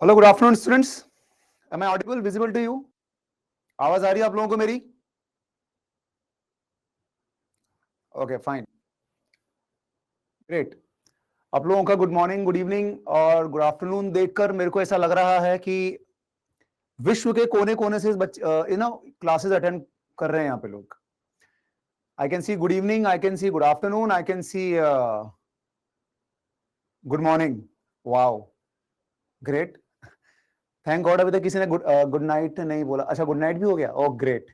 Hello, good afternoon students. Am I audible, visible to you? आवाज आ रही है आप लोगों को मेरी? Okay, fine, great. आप लोगों का गुड मॉर्निंग, गुड इवनिंग और गुड आफ्टरनून देखकर मेरे को ऐसा लग रहा है कि विश्व के कोने कोने से बच्चे क्लासेस अटेंड कर रहे हैं यहाँ पे लोग। I can see good evening, I can see good afternoon, I can see good morning. Wow, great, thank God. अभी तक किसी ने गुड नाइट नहीं बोला। अच्छा, गुड नाइट भी हो गया। Oh great,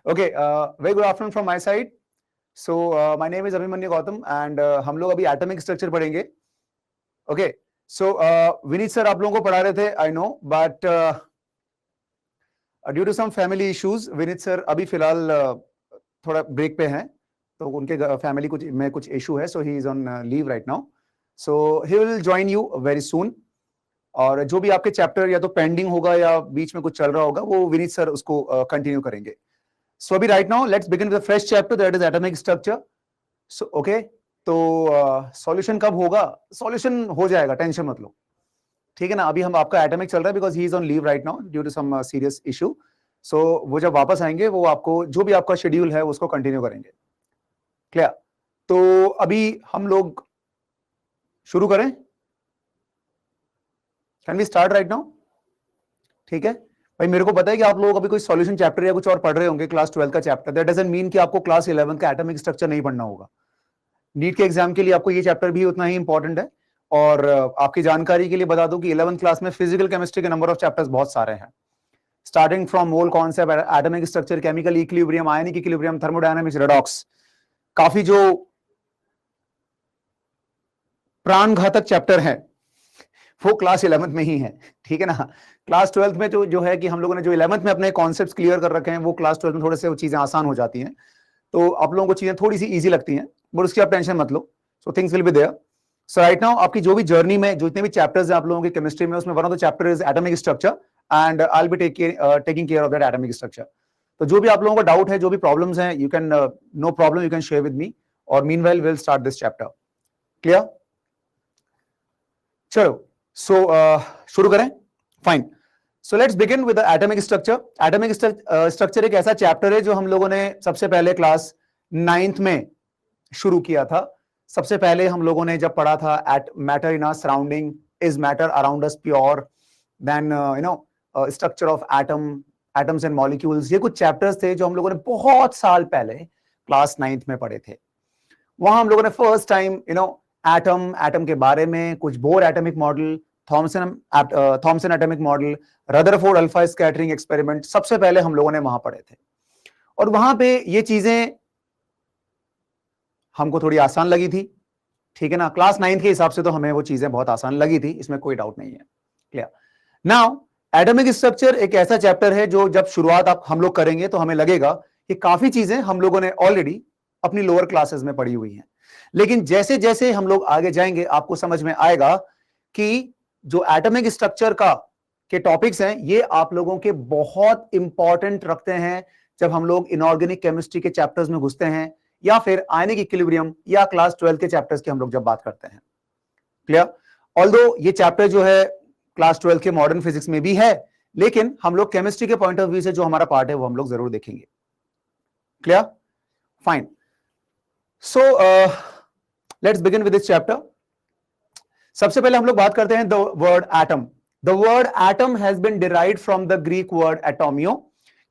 okay, very good afternoon from my side. So my name is Abhimanyu Gautam and हम लोग अभी एटॉमिक स्ट्रक्चर पढ़ेंगे। ओके, सो विनीत सर आप लोगों को पढ़ा रहे थे, I know, but due to some family issues Vineet sir अभी फिलहाल थोड़ा ब्रेक पे हैं, तो उनके फैमिली कुछ इशू है, so he is on leave right now. So he will join you very soon. और जो भी आपके चैप्टर या तो पेंडिंग होगा या बीच में कुछ चल रहा होगा वो विनीत सर उसको कंटिन्यू करेंगे। So अभी right now let's begin with the fresh chapter, that is atomic structure. So okay, तो सॉल्यूशन कब होगा? सॉल्यूशन हो जाएगा, टेंशन मत लो, ठीक है ना। अभी हम आपका एटॉमिक चल रहा है because he is on leave right now due to some serious issue. So वो जब वापस आएंगे वो आपको जो भी आपका शेड्यूल है उसको कंटिन्यू करेंगे। क्लियर? तो अभी हम लोग शुरू करें। Can we start right now? ठीक है भाई, मेरे को पता है कि आप लोग अभी कोई सॉल्यूशन चैप्टर या कुछ और पढ़ रहे होंगे, क्लास 12 का चैप्टर। दैट डजंट मीन कि आपको क्लास 11 का एटॉमिक स्ट्रक्चर नहीं पढ़ना होगा। नीट के एग्जाम के लिए आपको ये चैप्टर भी उतना ही इंपॉर्टेंट है। और आपकी जानकारी के लिए बता दूं कि 11th क्लास में फिजिकल केमिस्ट्री के नंबर ऑफ चैप्टर्स बहुत सारे हैं, starting from mole concept, atomic structure, chemical equilibrium, ionic equilibrium, thermodynamics, redox. काफी जो प्राण घातक चैप्टर है वो क्लास 11th में ही है, ठीक है ना। क्लास 12th में जो है कि हम लोगों ने जो 11th में अपने कॉन्सेप्ट्स क्लियर कर रखे हैं वो क्लास 12th में थोड़े से वो चीजें आसान हो जाती हैं, तो आप लोगों को चीजें थोड़ी सी इजी लगती हैं, बट उसकी आप टेंशन मत लो। So things will be there. So right now आपकी जो भी जर्नी में जितने भी चैप्टर्स हैं आप लोगों की केमिस्ट्री में, उसमें one of the chapter is atomic structure and I will be taking care of that atomic structure. तो जो भी आप लोगों का डाउट है, जो भी प्रॉब्लम्स हैं, you can no problem, you can share with me, और meanwhile will start this chapter. Clear? चलो, सो शुरू करें। Fine, so let's begin with the atomic structure. Atomic structure एक ऐसा चैप्टर है जो हम लोगों ने सबसे पहले क्लास 9th में शुरू किया था। सबसे पहले हम लोगों ने जब पढ़ा था at matter in our surrounding, is matter around us pure, then structure of atom, atoms and molecules. ये कुछ चैप्टर्स थे जो हम लोगों ने बहुत साल पहले क्लास 9th में पढ़े थे। वहां हम लोगों ने फर्स्ट टाइम एटम के बारे में, कुछ Bohr atomic model, Thomson atomic model, Rutherford alpha scattering experiment, सबसे पहले हम लोगों ने वहां पढ़े थे। और वहां पे ये चीजें हमको थोड़ी आसान लगी थी, ठीक है ना। क्लास 9th के हिसाब से तो हमें वो चीजें बहुत आसान लगी थी, इसमें कोई डाउट नहीं है। क्लियर? नाउ एटॉमिक स्ट्रक्चर एक ऐसा चैप्टर है जो जब शुरुआत हम लोग करेंगे तो हमें लगेगा कि काफी चीजें हम लोगों ने ऑलरेडी अपनी लोअर क्लासेस में पढ़ी हुई हैं, लेकिन जैसे जैसे हम लोग आगे जाएंगे आपको समझ में आएगा कि जो एटॉमिक स्ट्रक्चर के टॉपिक्स हैं ये आप लोगों के बहुत इंपॉर्टेंट रखते हैं जब हम लोग इनऑर्गेनिक केमिस्ट्री के चैप्टर्स में घुसते हैं, या फिर आयनिक इक्विलिब्रियम या क्लास 12 के चैप्टर्स की हम लोग जब बात करते हैं। क्लियर? ऑल्दो ये चैप्टर जो है क्लास 12 के मॉडर्न फिजिक्स में भी है, लेकिन हम लोग केमिस्ट्री के पॉइंट ऑफ व्यू से जो हमारा पार्ट है वो हम लोग जरूर देखेंगे। Clear? Fine, so let's begin with this chapter. सबसे पहले हम लोग बात करते हैं the word atom. The word atom has been derived from the Greek word atomio,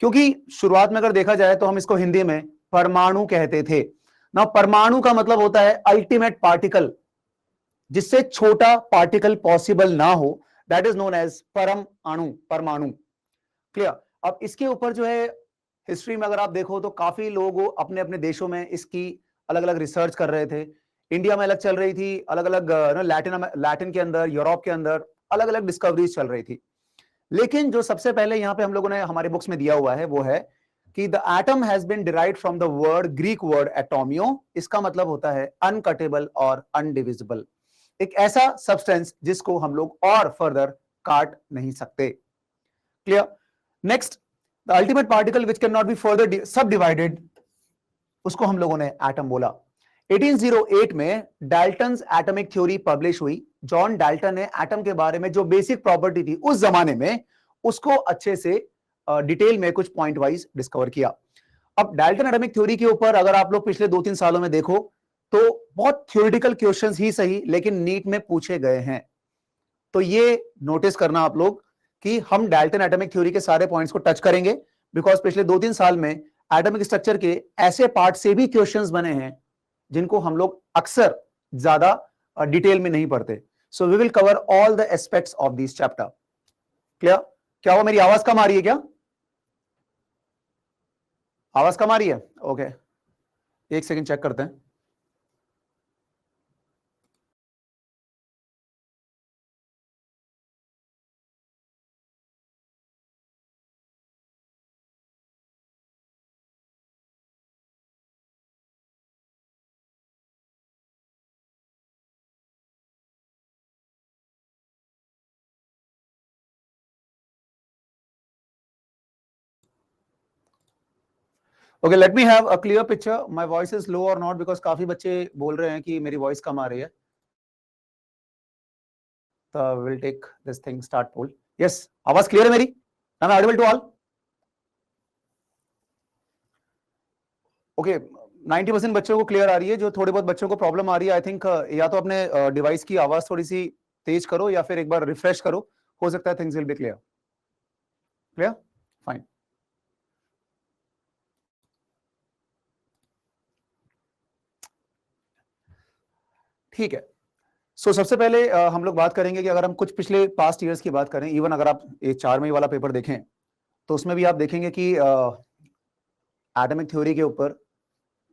क्योंकि शुरुआत में अगर देखा जाए तो हम इसको हिंदी में परमाणु कहते थे ना। परमाणु का मतलब होता है अल्टीमेट पार्टिकल, जिससे छोटा पार्टिकल पॉसिबल ना हो, दैट इज नोन एज परम अणु, परमाणु। क्लियर? अब इसके ऊपर जो है हिस्ट्री में अगर आप देखो तो काफी लोग अपने अपने देशों में इसकी अलग अलग रिसर्च कर रहे थे। इंडिया में अलग चल रही थी, अलग अलग लैटिन के अंदर, यूरोप के अंदर अलग अलग डिस्कवरीज चल रही थी। लेकिन जो सबसे पहले यहां पे हम लोगों ने हमारे बुक्स में दिया हुआ है वो है कि the atom has been derived from the word, Greek word atomio. इसका मतलब होता है अनकटेबल और अनडिविजिबल, एक ऐसा सब्सटेंस जिसको हम लोग और फर्दर काट नहीं सकते। Clear? Next, the ultimate particle which can not be further सब डिवाइडेड, उसको हम लोगों ने एटम बोला। 1808 में डाल्टन्स एटॉमिक थ्योरी पब्लिश हुई। जॉन डाल्टन ने एटम के बारे में जो बेसिक प्रॉपर्टी थी उस जमाने में उसको अच्छे से डिटेल में कुछ पॉइंट वाइज डिस्कवर किया। अब डाल्टन एटॉमिक थ्योरी के ऊपर अगर आप लोग पिछले 2-3 सालों में देखो तो बहुत थ्योरेटिकल क्वेश्चंस ही सही लेकिन नीट में पूछे गए हैं। तो ये नोटिस करना आप लोग कि हम डाल्टन एटॉमिक थ्योरी के सारे पॉइंट्स को टच करेंगे बिकॉज पिछले 2-3 साल में एटॉमिक स्ट्रक्चर के ऐसे पार्ट से भी क्वेश्चंस बने हैं जिनको हम लोग अक्सर ज्यादा डिटेल में नहीं पढ़ते। So we will cover all the aspects of this chapter. Clear? क्या हुआ, मेरी आवाज कम आ रही है क्या? आवाज कम आ रही है? ओके, एक सेकंड चेक करते हैं। Okay, let me have a clear picture. My voice is low और नॉट बिकॉज काफी बच्चे बोल रहे हैं कि मेरी वॉइस कम आ रही है। तो will take this thing start poll. Yes, आवाज क्लियर है मेरी? Am I audible to all? Okay, 90% बच्चों को क्लियर आ रही है। जो थोड़े बहुत बच्चों को प्रॉब्लम आ रही है आई थिंक या तो अपने डिवाइस की आवाज थोड़ी सी तेज करो या फिर एक बार रिफ्रेश करो, हो सकता है things will B clear. Clear? Fine. ठीक है। सो सबसे पहले हम लोग बात करेंगे कि अगर हम कुछ पिछले पास्ट ईयर्स की बात करें, इवन अगर आप ये 4 मई वाला पेपर देखें तो उसमें भी आप देखेंगे कि एटॉमिक थ्योरी के ऊपर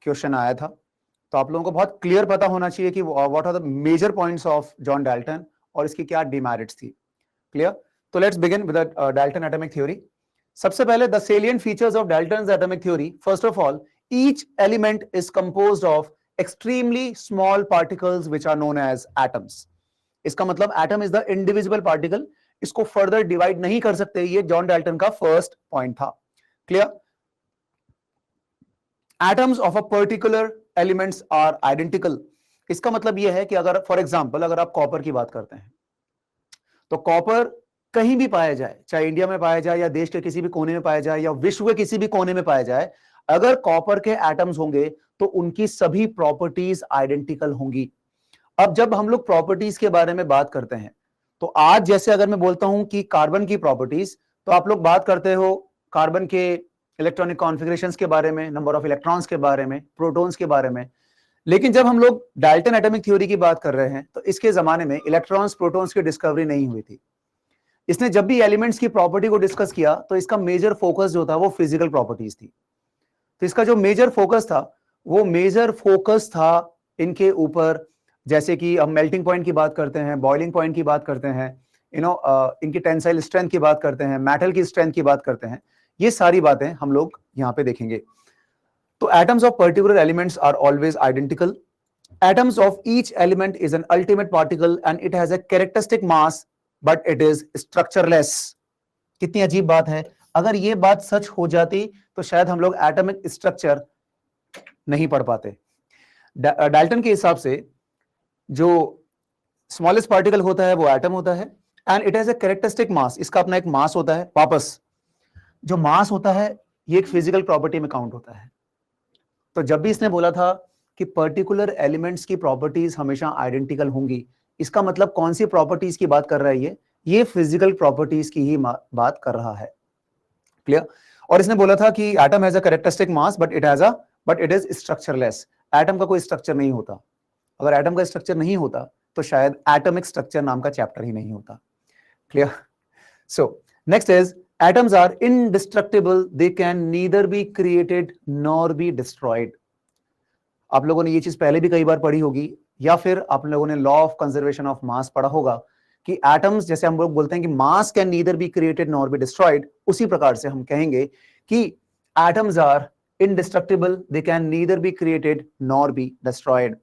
क्वेश्चन आया था। तो आप लोगों को बहुत क्लियर पता होना चाहिए कि what are the major points of John Dalton और इसकी क्या डिमेरिट्स थी। क्लियर? तो let's begin with Dalton atomic theory. सबसे पहले the salient features of Dalton's atomic theory. First of all, each element is composed of extremely small particles which are known as atoms. इसका मतलब atom is the individual particle, इसको further divide नहीं कर सकते। ये John Dalton का first point था। Clear? Atoms of a particular elements are identical. इसका मतलब यह है कि अगर फॉर एग्जांपल अगर आप कॉपर की बात करते हैं तो कॉपर कहीं भी पाया जाए, चाहे इंडिया में पाया जाए या देश के किसी भी कोने में पाया जाए या विश्व के किसी भी कोने में पाया जाए, अगर कॉपर के एटम्स होंगे तो उनकी सभी प्रॉपर्टीज आइडेंटिकल होंगी। अब जब हम लोग प्रॉपर्टीज के बारे में बात करते हैं तो आज जैसे अगर मैं बोलता हूं कि कार्बन की प्रॉपर्टीज, तो आप लोग बात करते हो कार्बन के इलेक्ट्रॉनिक कॉन्फ़िगरेशंस के बारे में, नंबर ऑफ इलेक्ट्रॉन्स के बारे में, प्रोटॉन्स के बारे में। लेकिन जब हम लोग डाल्टन एटॉमिक थ्योरी की बात कर रहे हैं तो इसके जमाने में इलेक्ट्रॉन्स प्रोटॉन्स की डिस्कवरी नहीं हुई थी। इसने जब भी एलिमेंट्स की प्रॉपर्टी को डिस्कस किया तो इसका मेजर फोकस जो था वो फिजिकल प्रॉपर्टीज थी। तो इसका जो मेजर फोकस था वो मेजर फोकस था इनके ऊपर, जैसे कि हम मेल्टिंग पॉइंट की बात करते हैं, बॉइलिंग पॉइंट की बात करते हैं, इनकी टेंसाइल स्ट्रेंथ की बात करते हैं, मेटल की स्ट्रेंथ की बात करते हैं। ये सारी बातें हम लोग यहां पे देखेंगे। तो atoms of particular elements are always identical. Atoms of each element is an ultimate particle and it has a characteristic mass but it is structureless. कितनी अजीब बात है। अगर ये बात सच हो जाती तो शायद हम लोग एटॉमिक स्ट्रक्चर नहीं पढ़ पाते। डाल्टन के हिसाब से जो स्मॉलेस्ट पार्टिकल होता है वो एटम होता है and it has a characteristic mass. इसका अपना एक मास होता है। वापस जो मास होता है ये एक फिजिकल प्रॉपर्टी में काउंट होता है। तो जब भी इसने बोला था कि पर्टिकुलर एलिमेंट्स की प्रॉपर्टीज हमेशा आइडेंटिकल होंगी, इसका मतलब कौन सी प्रॉपर्टीज की बात कर रहा है? ये फिजिकल प्रॉपर्टीज की ही बात कर रहा है। क्लियर? और इसने बोला था कि atom has a characteristic mass but it is structureless. Atom का कोई स्ट्रक्चर नहीं होता। अगर एटम का स्ट्रक्चर नहीं होता तो शायद एटॉमिक स्ट्रक्चर नाम का चैप्टर ही नहीं होता। Clear? So next is atoms are indestructible, they can neither be created nor be destroyed। आप लोगों ने ये चीज पहले भी कई बार पढ़ी होगी या फिर आप लोगों ने लॉ ऑफ कंजर्वेशन ऑफ मास पढ़ा होगा कि एटम्स, जैसे हम लोग बोलते हैं कि mass can neither be created nor be destroyed, उसी प्रकार से हम कहेंगे कि atoms are indestructible, they can neither be created nor be destroyed।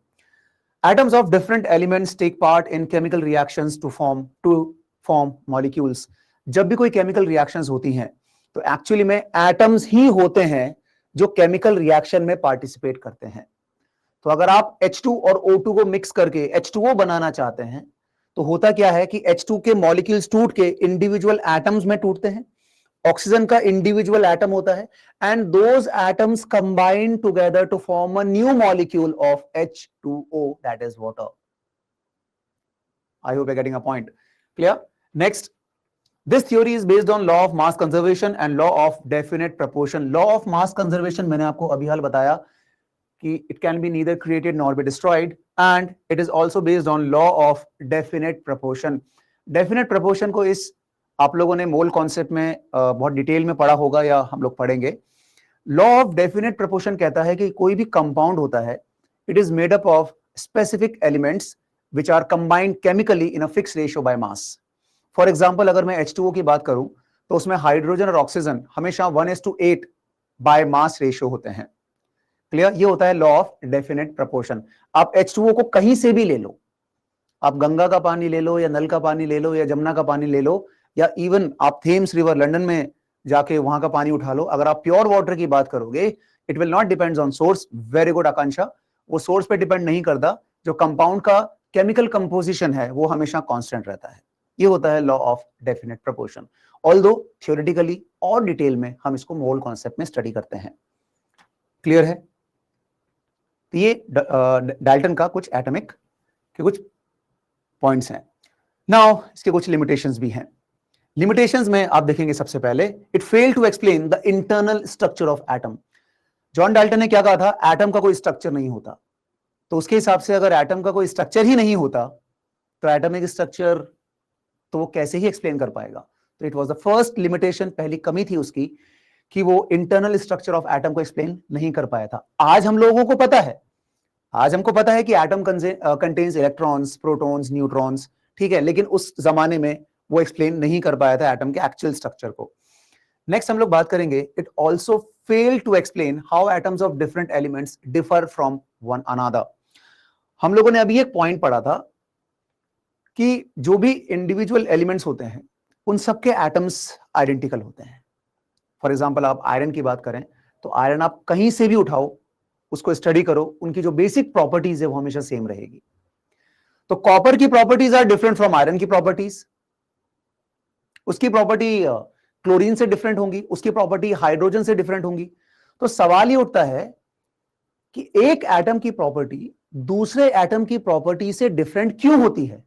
Atoms of different elements take part in chemical reactions to form molecules। जब भी कोई chemical reactions होती हैं तो एक्चुअली में एटम्स ही होते हैं जो केमिकल रिएक्शन में पार्टिसिपेट करते हैं। तो अगर आप H2 और O2 को मिक्स करके H2O बनाना चाहते हैं तो होता क्या है कि H2 के मॉलिक्यूल्स टूट के इंडिविजुअल एटम्स में टूटते हैं, ऑक्सीजन का इंडिविजुअल एटम होता है, and those atoms combine together to form a new molecule of H2O, that is water. I hope you're getting a point. Clear? Next, this theory is based on law of mass conservation and law of definite proportion. Law of mass conservation मैंने आपको अभी हाल बताया कि it can be neither created nor be destroyed, and it is also based on law of definite proportion. Definite proportion को इस आप लोगों ने मोल कॉन्सेप्ट में बहुत डिटेल में पढ़ा होगा या हम लोग पढ़ेंगे. लॉ ऑफ डेफिनेट प्रोपोर्शन कहता है कि कोई भी कंपाउंड होता है, it is made up of specific elements which are combined chemically in a fixed ratio by mass. For example, अगर मैं H2O की बात करूं तो उसमें हाइड्रोजन और ऑक्सीजन हमेशा 1:8 बाय मास रेशियो होते हैं. क्लियर? ये होता है लॉ ऑफ डेफिनेट प्रोपोर्शन. आप H2O को कहीं से भी ले लो, आप गंगा का पानी ले लो या नल का पानी ले लो या जमुना का पानी ले लो या इवन आप थेम्स रिवर लंदन में जाके वहां का पानी उठा लो, अगर आप प्योर वाटर की बात करोगे, it will not depends on source. Very good Akanksha. वो सोर्स पे डिपेंड नहीं करता, जो कंपाउंड का केमिकल कंपोजिशन है वो हमेशा कांस्टेंट रहता है. ये होता है law of definite proportion. Although theoretically और डिटेल में हम इसको मोल कॉन्सेप्ट में स्टडी करते हैं. क्लियर है? तो ये डाल्टन का कुछ एटॉमिक के कुछ पॉइंट्स हैं. नाउ इसके कुछ लिमिटेशंस भी हैं. लिमिटेशंस में आप देखेंगे सबसे पहले, it fail to explain the internal structure of atom. John Dalton ने क्या कहा था? एटम का कोई स्ट्रक्चर नहीं होता. तो उसके हिसाब से अगर एटम का कोई स्ट्रक्चर ही नहीं होता तो एटॉमिक स्ट्रक्चर तो वो कैसे ही एक्सप्लेन कर पाएगा. तो it was the first limitation, पहली कमी थी उसकी कि वो इंटरनल स्ट्रक्चर ऑफ एटम को एक्सप्लेन नहीं कर पाया था. आज हम लोगों को पता है, आज हमको पता है कि atom contains electrons, protons, neutrons, ठीक है, लेकिन उस जमाने में वो एक्सप्लेन नहीं कर पाया था एटम के एक्चुअल स्ट्रक्चर को. नेक्स्ट हम लोग बात करेंगे, it also fail to explain how atoms of different elements differ from one another. हम लोगों ने अभी एक पॉइंट पढ़ा था कि जो भी इंडिविजुअल एलिमेंट्स होते हैं उन सबके एटम्स आइडेंटिकल होते हैं. फॉर एग्जांपल आप आयरन की बात करें तो आयरन आप कहीं से भी उठाओ, उसको स्टडी करो, उनकी जो बेसिक प्रॉपर्टीज है वो हमेशा सेम रहेगी. तो कॉपर की properties are different from iron की प्रॉपर्टीज. उसकी प्रॉपर्टी क्लोरीन से डिफरेंट होंगी, उसकी प्रॉपर्टी हाइड्रोजन से डिफरेंट होंगी. तो सवाल ये उठता है कि एक एटम की प्रॉपर्टी दूसरे एटम की प्रॉपर्टी से डिफरेंट क्यों होती है.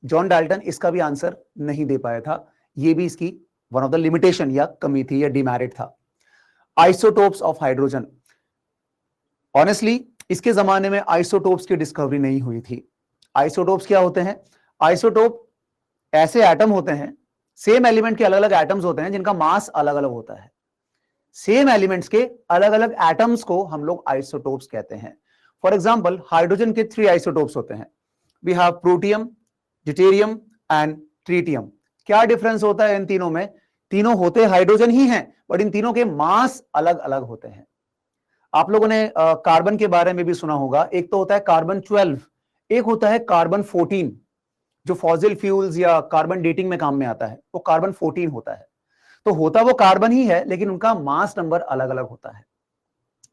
जॉन डाल्टन इसका भी आंसर नहीं दे पाया था. यह भी इसकी वन ऑफ द लिमिटेशन या कमी थी या डिमेरिट था. आइसोटोप्स ऑफ हाइड्रोजन, ऑनेस्टली इसके जमाने में आइसोटोप्स की डिस्कवरी नहीं हुई थी. आइसोटोप्स क्या होते हैं? आइसोटोप ऐसे एटम होते हैं, सेम एलिमेंट के अलग अलग एटम्स होते हैं जिनका मास अलग अलग होता है. सेम एलिमेंट्स के अलग अलग एटम्स को हम लोग आइसोटोप्स कहते हैं. फॉर एग्जांपल हाइड्रोजन के 3 आइसोटोप्स होते हैं. We have protium, deuterium and tritium. क्या डिफरेंस होता है इन तीनों में? तीनों होते हाइड्रोजन ही हैं, बट इन तीनों के मास अलग अलग होते हैं. आप लोगों ने कार्बन के बारे में भी सुना होगा. एक तो होता है कार्बन 12, एक होता है कार्बन 14, जो फॉसिल फ्यूल्स या कार्बन डेटिंग में काम में आता है, वो कार्बन 14 होता है. तो होता वो कार्बन ही है, लेकिन उनका मास नंबर अलग अलग होता है.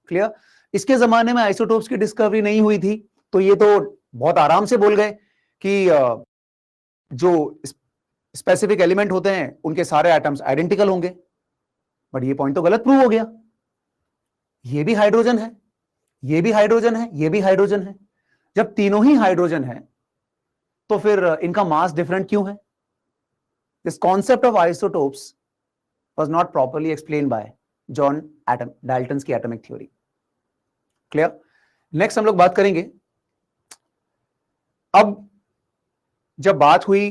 क्लियर? इसके जमाने में आइसोटोप्स की डिस्कवरी नहीं हुई थी, तो ये तो बहुत आराम से बोल गए कि जो स्पेसिफिक एलिमेंट होते हैं उनके सारे एटम्स आइडेंटिकल होंगे. बट ये पॉइंट तो गलत प्रूव हो गया. ये भी हाइड्रोजन है, ये भी हाइड्रोजन है, ये भी हाइड्रोजन है. जब तीनों ही हाइड्रोजन है तो फिर इनका मास डिफरेंट क्यों है? This concept of isotopes was not properly explained by John Dalton's की atomic theory. Clear? Next हम लोग बात करेंगे, अब जब बात हुई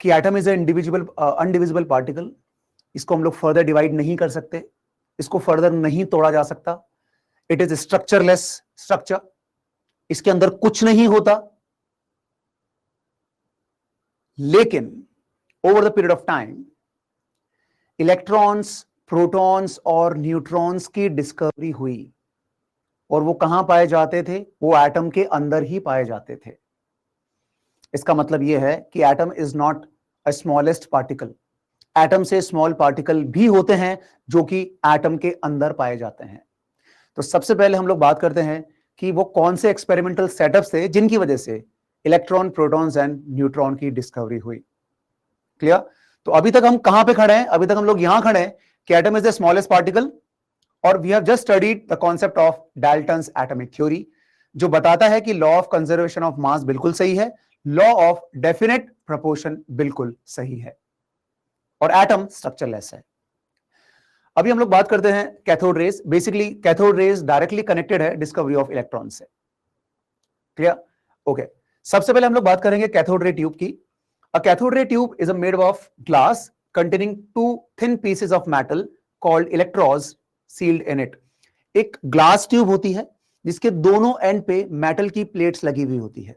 कि एटम इज अनडिविजिबल पार्टिकल, इसको हम लोग फर्दर डिवाइड नहीं कर सकते, इसको फर्दर नहीं तोड़ा जा सकता. इट इज स्ट्रक्चरलेस स्ट्रक्चर, इसके अंदर कुछ नहीं होता. लेकिन over the period of time electrons, protons और न्यूट्रॉन्स की डिस्कवरी हुई. और वो कहां पाए जाते थे? वो एटम के अंदर ही पाए जाते थे. इसका मतलब यह है कि atom is not a smallest particle. Atom से स्मॉल पार्टिकल भी होते हैं जो कि एटम के अंदर पाए जाते हैं. तो सबसे पहले हम लोग बात करते हैं कि वो कौन से एक्सपेरिमेंटल सेटअप्स थे जिनकी वजह से इलेक्ट्रॉन, प्रोटॉन्स एंड न्यूट्रॉन की डिस्कवरी हुई। क्लियर? तो अभी तक हम कहां पे खड़े हैं? अभी तक हम लोग यहां खड़े हैं कि atom is the smallest particle, और we have just studied the concept of Dalton's atomic theory, जो बताता है कि law of conservation of mass बिल्कुल सही है, लॉ ऑफ डेफिनेट प्रोपोर्शन बिल्कुल सही है, और एटम स्ट्रक्चरलेस है। अभी हम लोग बात करते हैं cathode rays. Basically cathode rays directly connected है डिस्कवरी ऑफ इलेक्ट्रॉन से। क्लियर? ओके। सबसे पहले हम लोग बात करेंगे कैथोड रे ट्यूब की। A cathode ray tube is made of glass containing two thin pieces of metal called electrodes sealed in it। एक ग्लास ट्यूब होती है जिसके दोनों एंड पे मेटल की प्लेट्स लगी हुई होती है।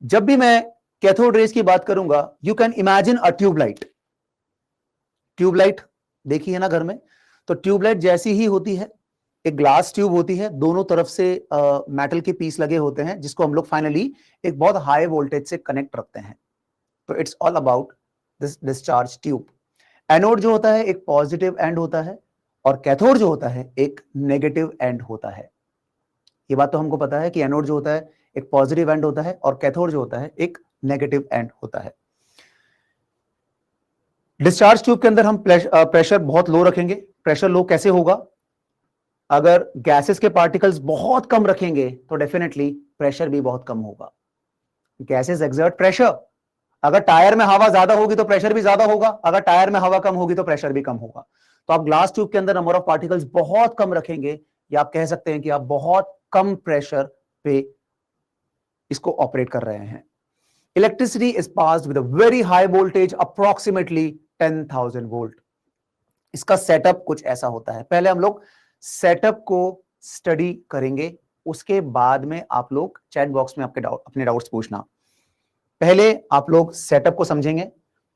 जब भी मैं कैथोड रेज की बात करूंगा, you can imagine a tubelight. Tubelight देखी है ना घर में? तो ट्यूबलाइट जैसी ही होती है, एक ग्लास ट्यूब होती है, दोनों तरफ से मेटल के पीस लगे होते हैं, जिसको हम लोग फाइनली एक बहुत हाई वोल्टेज से कनेक्ट रखते हैं। तो it's all about this discharge tube. Anode जो होता है एक पॉजिटिव एंड होता है, और कैथोड जो होता है एक नेगेटिव एंड होता है। ये बात तो हमको पता है कि एनोड जो होता है एक पॉजिटिव एंड होता है, और कैथोड जो होता है एक नेगेटिव एंड होता है। डिस्चार्ज ट्यूब के अंदर हम प्रेशर बहुत लो रखेंगे। प्रेशर लो कैसे होगा? अगर गैसेस के पार्टिकल्स बहुत कम रखेंगे तो डेफिनेटली प्रेशर भी बहुत कम होगा। Gases exert pressure. अगर टायर में हवा ज्यादा होगी तो प्रेशर भी ज्यादा होगा, अगर टायर में हवा कम होगी तो प्रेशर भी कम होगा। तो आप ग्लास ट्यूब के अंदर नंबर ऑफ पार्टिकल्स बहुत कम रखेंगे, या आप कह सकते हैं कि आप बहुत कम प्रेशर पे इसको ऑपरेट कर रहे हैं। Electricity is passed with a very high voltage, approximately 10,000 volt. इसका सेटअप कुछ ऐसा होता है। पहले हम लोग सेटअप को स्टडी करेंगे, उसके बाद में आप लोग चैट बॉक्स में अपने डाउट्स पूछना। पहले आप लोग सेटअप को समझेंगे,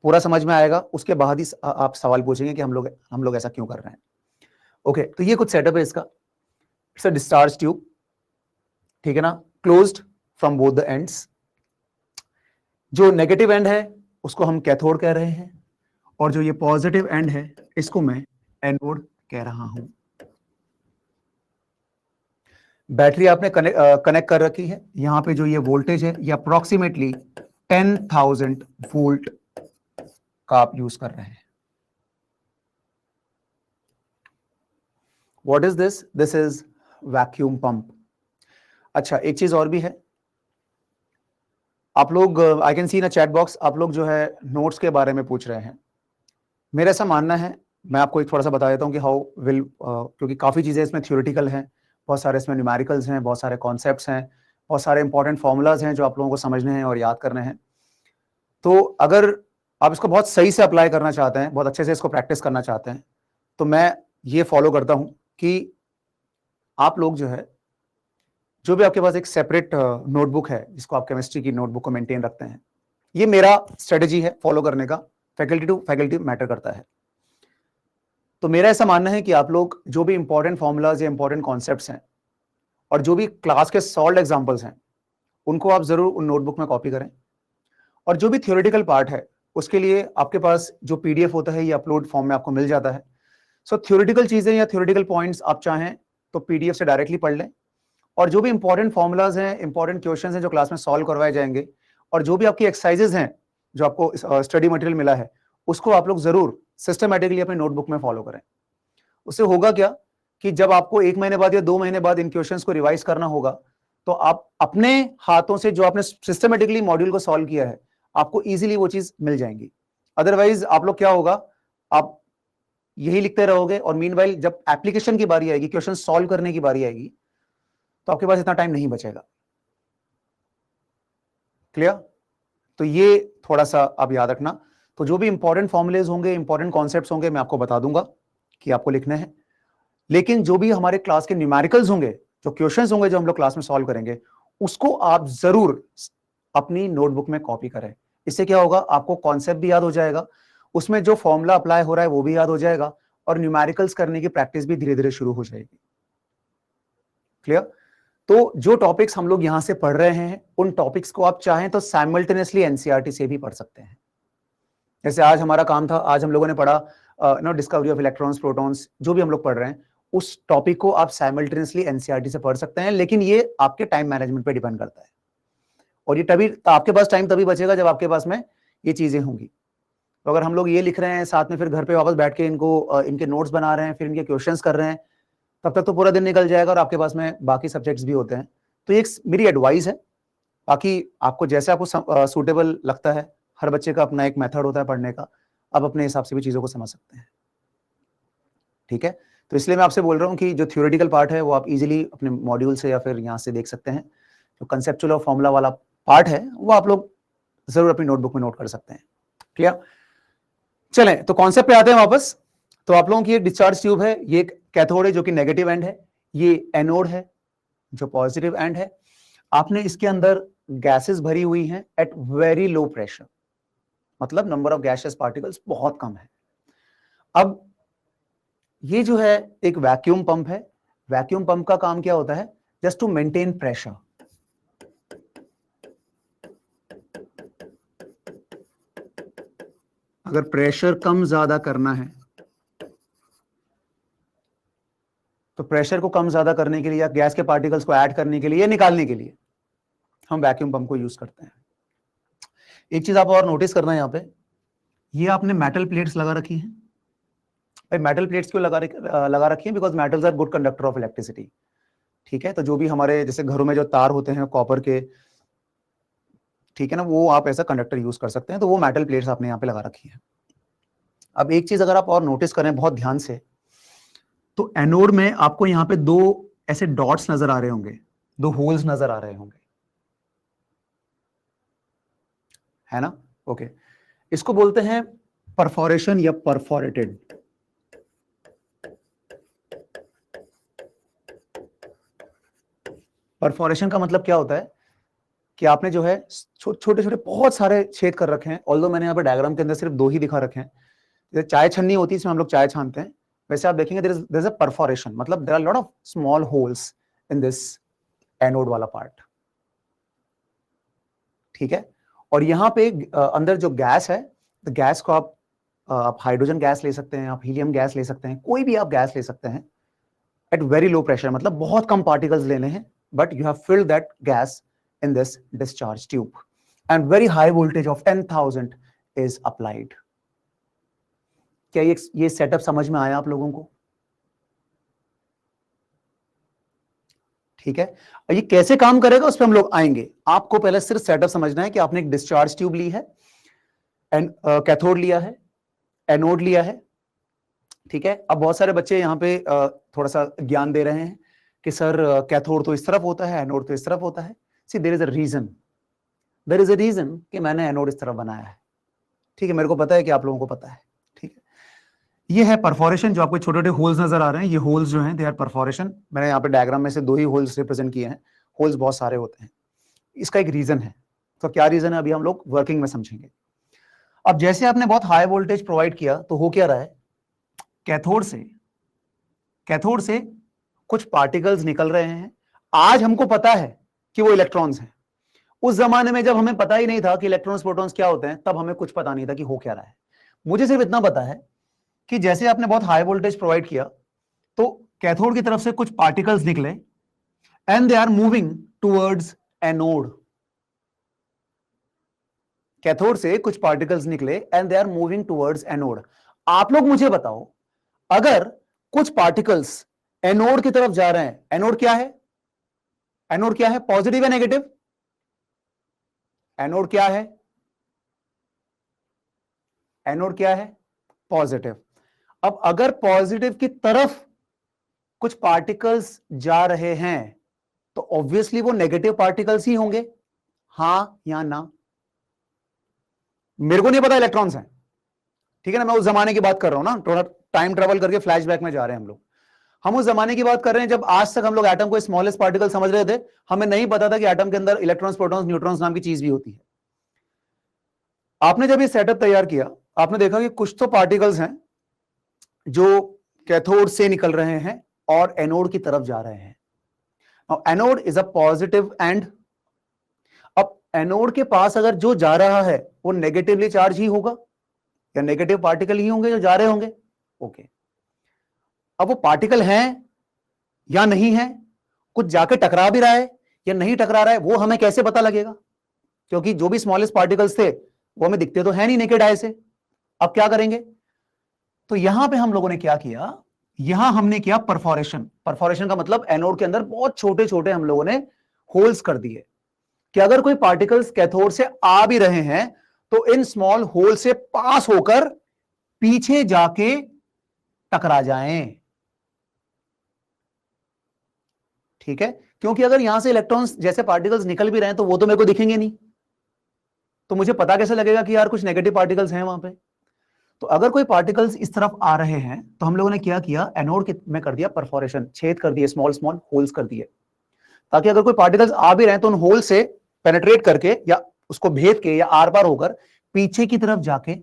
पूरा समझ में आएगा, उसके बाद ही आप सवाल पूछेंगे कि हम लोग ऐसा क्यों कर रहे हैं। ओके, तो ये कुछ सेटअप है इसका। इट्स अ डिस्चार्ज ट्यूब, ठीक है ना, closed from both the ends. जो नेगेटिव एंड है उसको हम कैथोड कह रहे हैं, और जो ये पॉजिटिव एंड है इसको मैं एनोड कह रहा हूं। बैटरी आपने कनेक्ट कर रखी है। यहां पे जो ये वोल्टेज है ये अप्रोक्सीमेटली 10,000 वोल्ट का आप यूज कर रहे हैं। What is this? This is vacuum pump. अच्छा, एक चीज और भी है। आप लोग, I can see in a chat box, आप लोग जो है नोट्स के बारे में पूछ रहे हैं। मेरा ऐसा मानना है, मैं आपको एक थोड़ा सा बता देता हूं कि हाउ विल, क्योंकि काफी चीजें इसमें थ्योरेटिकल हैं, बहुत सारे इसमें न्यूमेरिकल्स हैं, बहुत सारे कॉन्सेप्ट्स हैं, बहुत सारे इंपॉर्टेंट फॉर्मूलाज हैं जो आप लोगों को समझने हैं और याद करने हैं। तो अगर आप इसको बहुत सही से अप्लाई करना चाहते हैं, बहुत अच्छे से इसको प्रैक्टिस करना चाहते हैं, तो मैं ये फॉलो करता हूं कि आप लोग जो है, जो भी आपके पास एक सेपरेट नोटबुक है, जिसको आप केमिस्ट्री की नोटबुक को मेंटेन रखते हैं, ये मेरा स्ट्रेटेजी है फॉलो करने का। फैकल्टी टू फैकल्टी मैटर करता है। तो मेरा ऐसा मानना है कि आप लोग जो भी इंपॉर्टेंट फॉर्मूलाज या इंपॉर्टेंट कॉन्सेप्ट्स हैं, और जो भी क्लास के सॉल्व्ड एग्जांपल्स हैं, उनको आप जरूर उन नोटबुक में कॉपी करें। और जो भी थ्योरेटिकल पार्ट है उसके लिए आपके पास जो पीडीएफ होता है ये अपलोड फॉर्म में आपको मिल जाता है। सो थ्योरेटिकल चीजें या थ्योरेटिकल पॉइंट्स आप चाहें तो पीडीएफ से डायरेक्टली पढ़ लें, और जो भी इंपॉर्टेंट फॉर्मुलाज हैं, इंपॉर्टेंट क्वेश्चंस हैं जो क्लास में सॉल्व करवाए जाएंगे, और जो भी आपकी एक्सरसाइजेज हैं जो आपको स्टडी मटेरियल मिला है, उसको आप लोग जरूर सिस्टमैटिकली अपने नोटबुक में फॉलो करें। उससे होगा क्या कि जब आपको 1 महीने बाद या 2 महीने बाद इन क्वेश्चंस को रिवाइज करना होगा, तो आप अपने हाथों से जो आपने सिस्टमैटिकली मॉड्यूल को सॉल्व किया है, आपको इजीली वो चीज मिल जाएंगी। अदरवाइज आप लोग क्या होगा, आप यही लिखते रहोगे, और मीनवाइल जब एप्लीकेशन की बारी आएगी, क्वेश्चन सॉल्व करने की बारी आएगी, तो आपके पास इतना टाइम नहीं बचेगा। क्लियर? तो ये थोड़ा सा आप याद रखना। तो जो भी इंपॉर्टेंट फॉर्मुलेज होंगे, इंपॉर्टेंट कॉन्सेप्ट्स होंगे, मैं आपको बता दूंगा कि आपको लिखने हैं। लेकिन जो भी हमारे क्लास के न्यूमेरिकल्स होंगे, जो क्वेश्चंस होंगे जो हम लोग क्लास में सॉल्व करेंगे, उसको आप जरूर अपनी नोटबुक में कॉपी करें। इससे क्या होगा, आपको कॉन्सेप्ट भी याद हो जाएगा, उसमें जो फॉर्मूला अप्लाई हो रहा है वो भी याद हो जाएगा, और न्यूमेरिकल्स करने की प्रैक्टिस भी धीरे धीरे शुरू हो जाएगी। क्लियर? तो जो टॉपिक्स हम लोग यहां से पढ़ रहे हैं, उन टॉपिक्स को आप चाहें तो साइमल्टेनियसली एनसीईआरटी से भी पढ़ सकते हैं। जैसे आज हमारा काम था, आज हम लोगों ने पढ़ा डिस्कवरी ऑफ इलेक्ट्रॉन्स, प्रोटॉन्स, जो भी हम लोग पढ़ रहे हैं, उस टॉपिक को आप साइमल्टेनियसली एनसीईआरटी से पढ़ सकते हैं, लेकिन ये आपके टाइम मैनेजमेंट पे डिपेंड करता है। और ये तभी आपके पास टाइम तभी बचेगा जब आपके पास में ये चीजें होंगी। तो अगर हम लोग ये लिख रहे हैं साथ में, फिर घर पे वापस बैठ के इनको इनके नोट्स बना रहे हैं, फिर इनके क्वेश्चंस कर रहे हैं, तब तक तो पूरा दिन निकल जाएगा और आपके पास में बाकी सब्जेक्ट्स भी होते हैं। तो ये मेरी एडवाइस है, बाकी आपको जैसे आपको सूटेबल लगता है, हर बच्चे का अपना एक मेथड होता है पढ़ने का, आप अपने हिसाब से भी चीजों को समझ सकते हैं। ठीक है, तो इसलिए मैं आपसे बोल रहा हूँ कि जो थ्योरेटिकल पार्ट है वो आप इजीली अपने मॉड्यूल से या फिर यहाँ से देख सकते हैं। जो कंसेप्चुअल और फॉर्मूला वाला पार्ट है वो आप लोग जरूर अपनी नोटबुक में नोट कर सकते हैं। क्लियर? चलें तो कॉन्सेप्ट पे आते हैं वापस। तो आप लोगों की एक डिस्चार्ज ट्यूब है, ये एक कैथोड है जो कि नेगेटिव एंड है, ये एनोड है जो पॉजिटिव एंड है। आपने इसके अंदर गैसेस भरी हुई हैं एट वेरी लो प्रेशर, मतलब नंबर ऑफ गैसियस पार्टिकल्स बहुत कम है। अब ये जो है एक वैक्यूम पंप है। वैक्यूम पंप का काम क्या होता है? Just to maintain pressure. अगर प्रेशर कम ज्यादा करना है तो प्रेशर को कम ज्यादा करने के लिए या गैस के पार्टिकल्स को ऐड करने के लिए या निकालने के लिए हम वैक्यूम पंप को यूज करते हैं। एक चीज आप और नोटिस करना है, यहां पे ये आपने मेटल प्लेट्स लगा रखी हैं। भाई मेटल प्लेट्स क्यों लगा रखी हैं? Because metals are good conductor of electricity. ठीक है, तो जो भी हमारे जैसे घरों में जो तार होते हैं कॉपर के, ठीक है ना, वो आप ऐसा कंडक्टर यूज कर सकते हैं, तो वो मेटल प्लेट्स आपने यहाँ पे लगा रखी है। अब एक चीज अगर आप और नोटिस करें बहुत ध्यान से, तो एनोड में आपको यहाँ पे दो ऐसे डॉट्स नजर आ रहे होंगे, दो होल्स नजर आ रहे होंगे, है ना? ओके, इसको बोलते हैं परफोरेशन या परफोरेटेड। परफोरेशन का मतलब क्या होता है कि आपने जो है छोटे छोटे बहुत सारे छेद कर रखे हैं। ऑल्दो मैंने यहाँ पे डायग्राम के अंदर सिर्फ दो ही दिखा रखे हैं। जैसे चाय छन्नी होती है, इसमें हम लोग चाय छानते हैं, वैसे आप देखेंगे देयर इज अ परफोरेशन, मतलब there are lot of small holes in this anode वाला पार्ट। ठीक है, और यहाँ पे अंदर जो गैस है, तो गैस को आप हाइड्रोजन गैस ले सकते हैं, आप हीलियम गैस ले सकते हैं, कोई भी आप गैस ले सकते हैं एट वेरी लो प्रेशर, मतलब बहुत कम पार्टिकल्स लेने हैं, but you have filled that gas in this discharge tube and very high voltage of 10,000 is applied. क्या ये सेटअप समझ में आया आप लोगों को? ठीक है, ये कैसे काम करेगा उस पर हम लोग आएंगे। आपको पहले सिर्फ सेटअप समझना है कि आपने एक डिस्चार्ज ट्यूब ली है, कैथोड लिया है, एनोड लिया है। ठीक है, अब बहुत सारे बच्चे यहाँ पे थोड़ा सा ज्ञान दे रहे हैं कि सर कैथोड तो इस तरफ होता है, एनोड तो इस तरफ होता है। See, there is a reason कि मैंने एनोड इस तरफ बनाया है। ठीक है, मेरे को पता है कि आप लोगों को पता है। ठीक है, ये है परफोरेशन, जो आपको छोटे छोटे होल्स नजर आ रहे हैं, ये होल्स जो हैं दे आर परफोरेशन। मैंने यहाँ पे डायग्राम में से दो ही होल्स रिप्रेजेंट किए हैं, होल्स बहुत सारे होते हैं। इसका एक रीजन है, तो क्या रीजन है अभी हम लोग वर्किंग में समझेंगे। अब जैसे आपने बहुत हाई वोल्टेज प्रोवाइड किया तो हो क्या रहा है, कैथोड से कुछ पार्टिकल्स निकल रहे हैं। आज हमको पता है कि वो इलेक्ट्रॉन्स हैं। उस जमाने में जब हमें पता ही नहीं था कि इलेक्ट्रॉन्स प्रोटॉन्स क्या होते हैं, तब हमें कुछ पता नहीं था कि हो क्या रहा है। मुझे सिर्फ इतना पता है कि जैसे आपने बहुत हाई वोल्टेज प्रोवाइड किया तो कैथोड की तरफ से कुछ पार्टिकल्स निकले and they are moving towards anode. Cathode से कुछ पार्टिकल्स निकले and they are moving towards anode. आप लोग मुझे बताओ, अगर कुछ पार्टिकल्स एनोड की तरफ जा रहे हैं, एनोड क्या है? एनोड क्या है? पॉजिटिव या नेगेटिव? एनोड क्या है? एनोड क्या है? पॉजिटिव। अब अगर पॉजिटिव की तरफ कुछ पार्टिकल्स जा रहे हैं तो ऑब्वियसली वो नेगेटिव पार्टिकल्स ही होंगे, हां या ना? मेरे को नहीं पता इलेक्ट्रॉन्स हैं, ठीक है ना, मैं उस जमाने की बात कर रहा हूं ना, थोड़ा टाइम ट्रेवल करके फ्लैशबैक में जा रहे हैं हम लोग। हम उस जमाने की बात कर रहे हैं जब आज तक हम लोग एटम को स्मॉलेस्ट पार्टिकल समझ रहे थे। हमें नहीं पता था कि एटम के अंदर इलेक्ट्रॉन्स, प्रोटॉन्स, न्यूट्रॉन्स नाम की चीज भी होती है। आपने जब ये सेटअप तैयार किया, आपने देखा कि कुछ तो पार्टिकल्स हैं जो कैथोड से निकल रहे हैं और एनोड की तरफ जा रहे हैं। Anode is a positive and. अब एनोड के पास अगर जो जा रहा है वो नेगेटिवली चार्ज ही होगा या नेगेटिव पार्टिकल ही होंगे जो जा रहे होंगे? ओके, अब वो पार्टिकल है या नहीं है, कुछ जाके टकरा भी रहा है या नहीं टकरा रहा है, वो हमें कैसे पता लगेगा? क्योंकि जो भी स्मॉलेस्ट पार्टिकल्स थे वो हमें दिखते तो है नहीं नेकेड आई से। अब क्या करेंगे? तो यहां पे हम लोगों ने क्या किया, यहां हमने किया परफोरेशन। परफोरेशन का मतलब एनोड के अंदर बहुत छोटे छोटे हम लोगों ने होल्स कर दिए कि अगर कोई पार्टिकल्स कैथोड से आ भी रहे हैं तो इन स्मॉल होल से पास होकर पीछे जाके टकरा जाएं। ठीक है, क्योंकि अगर यहां से इलेक्ट्रॉन्स जैसे पार्टिकल्स निकल भी रहे हैं तो वो तो मेरे को दिखेंगे नहीं, तो मुझे पता कैसे लगेगा कि यार कुछ नेगेटिव पार्टिकल्स हैं वहां पे? तो अगर कोई पार्टिकल्स इस तरफ आ रहे हैं तो हम लोगों ने क्या किया, एनोड में कर दिया परफोरेशन, छेद कर दिए, स्मॉल स्मॉल होल्स कर दिए, ताकि अगर कोई पार्टिकल्स आ भी रहे हैं तो उन होल से पेनेट्रेट करके या उसको भेद के या आर पार होकर पीछे की तरफ जाके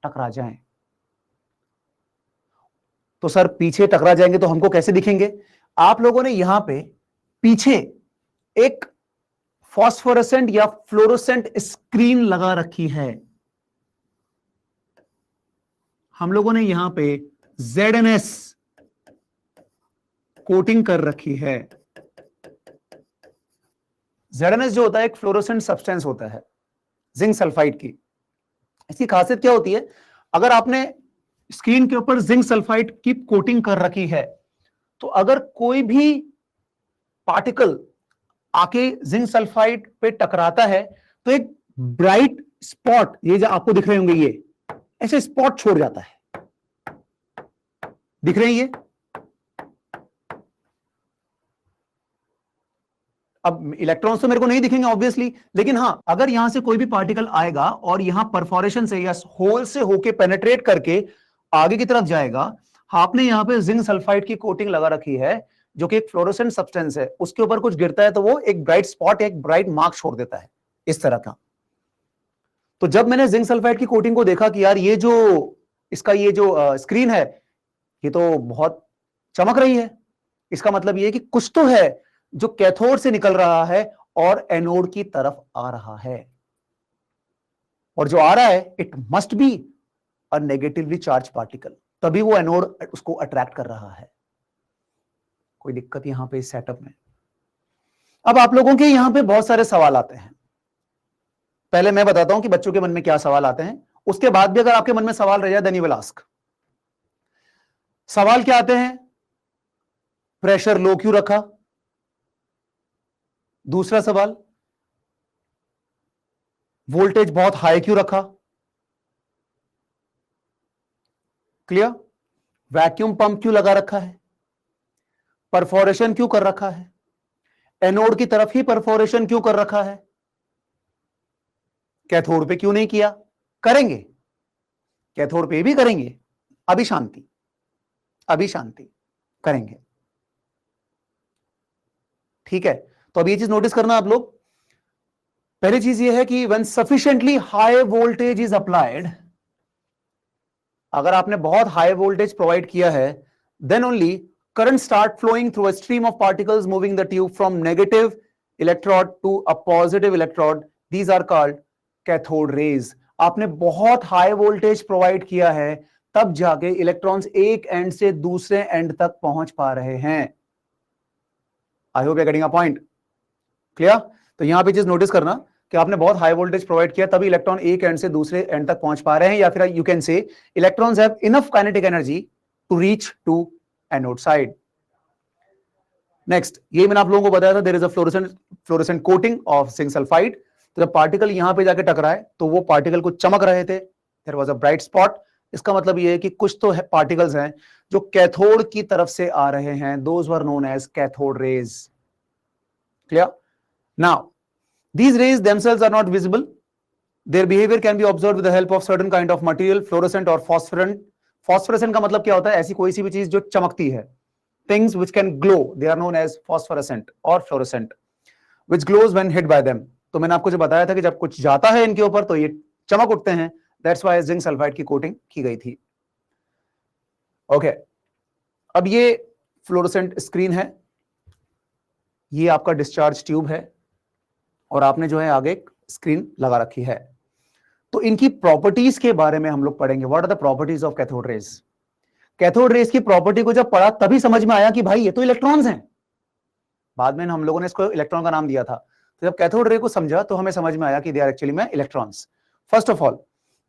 टकरा जाएं। तो सर पीछे टकरा जाएंगे तो हमको कैसे दिखेंगे? आप लोगों ने यहां पे पीछे एक फॉस्फोरेसेंट या फ्लोरोसेंट स्क्रीन लगा रखी है। हम लोगों ने यहां पे ZNS कोटिंग कर रखी है। ZNS जो होता है एक फ्लोरोसेंट सब्सटेंस होता है जिंक सल्फाइड की। इसकी खासियत क्या होती है, अगर आपने स्क्रीन के ऊपर जिंक सल्फाइड की कोटिंग कर रखी है तो अगर कोई भी पार्टिकल आके जिंक सल्फाइड पे टकराता है तो एक ब्राइट स्पॉट, ये जो आपको दिख रहे होंगे, ये ऐसे स्पॉट छोड़ जाता है। दिख रहे हैं ये? अब इलेक्ट्रॉन्स तो मेरे को नहीं दिखेंगे ऑब्वियसली, लेकिन हां अगर यहां से कोई भी पार्टिकल आएगा और यहां परफोरेशन से या होल से होके पेनेट्रेट करके आगे की तरफ जाएगा, आपने यहां पे जिंक सल्फाइड की कोटिंग लगा रखी है जो कि एक फ्लोरोसेंट सब्सटेंस है, उसके ऊपर कुछ गिरता है तो वो एक ब्राइट स्पॉट, एक ब्राइट मार्क छोड़ देता है इस तरह का। तो जब मैंने जिंक सल्फाइड की कोटिंग को देखा कि यार ये जो इसका ये जो स्क्रीन है ये तो बहुत चमक रही है, इसका मतलब ये है कि कुछ तो है जो कैथोड से निकल रहा है और एनोड की तरफ आ रहा है, और जो आ रहा है it must be a negatively charge particle, तभी वो एनोड उसको अट्रैक्ट कर रहा है। कोई दिक्कत यहां पे इस सेटअप में? अब आप लोगों के यहां पे बहुत सारे सवाल आते हैं, पहले मैं बताता हूं कि बच्चों के मन में क्या सवाल आते हैं, उसके बाद भी अगर आपके मन में सवाल रह जाए देन यू विल आस्क। सवाल क्या आते हैं? प्रेशर लो क्यों रखा? दूसरा सवाल, वोल्टेज बहुत हाई क्यों रखा? क्लियर? वैक्यूम पंप क्यों लगा रखा है? परफोरेशन क्यों कर रखा है? एनोड की तरफ ही परफोरेशन क्यों कर रखा है? कैथोड पे क्यों नहीं किया? करेंगे, कैथोड पे भी करेंगे, अभी शांति, अभी शांति, करेंगे। ठीक है, तो अब ये चीज नोटिस करना आप लोग। पहली चीज ये है कि when sufficiently high voltage is applied, अगर आपने बहुत हाई वोल्टेज प्रोवाइड किया है, then only current start flowing through a stream of particles moving the tube from negative electrode to a positive electrode, these are called cathode rays. आपने बहुत high voltage provide किया है तब जाके electrons एक and से दूसरे एंड तक पहुंच पा रहे हैं। I hope you are getting a point. Clear? तो यहां पे चीज नोटिस करना कि आपने बहुत हाई वोल्टेज प्रोवाइड किया तभी इलेक्ट्रॉन एक एंड से दूसरे एंड तक पहुंच पा रहे हैं, या फिर you can say electrons have enough kinetic energy to reach to anode side. Next, ये मैंने आप लोगों को बताया था, there is a fluorescent coating of zinc sulphide. तो जब पार्टिकल यहां पे जाके टकराए तो वो पार्टिकल को चमक रहे थे, there was a bright spot. इसका मतलब ये है कि कुछ तो है पार्टिकल्स हैं जो कैथोड की तरफ से आ रहे हैं, those were known as cathode rays. Clear? Now these rays themselves are not visible, their behavior can be observed with the help of certain kind of material, fluorescent or phosphorescent. phosphorescent का मतलब क्या होता है? ऐसी कोई सी भी चीज जो चमकती है, things which can glow, they are known as phosphorescent or fluorescent, which glows when hit by them. तो मैंने आपको जो बताया था कि जब कुछ जाता है इनके ऊपर तो ये चमक उठते हैं, that's why जिंक सल्फाइड की कोटिंग की गई थी। ओके, अब ये फ्लोरोसेंट स्क्रीन है, ये आपका डिस्चार्ज ट्यूब है, और आपने जो है आगे एक स्क्रीन लगा रखी है। तो इनकी प्रॉपर्टीज के बारे में हम लोग पढ़ेंगे, what are the properties of cathode rays. Cathode rays की प्रॉपर्टी को जब पढ़ा तभी समझ में आया कि भाई ये तो इलेक्ट्रॉन्स हैं। बाद में हम लोगों ने इसको इलेक्ट्रॉन का नाम दिया था। तो जब कैथोड रे को समझा तो हमें समझ में आया कि दे आर एक्चुअली में electrons. First of all,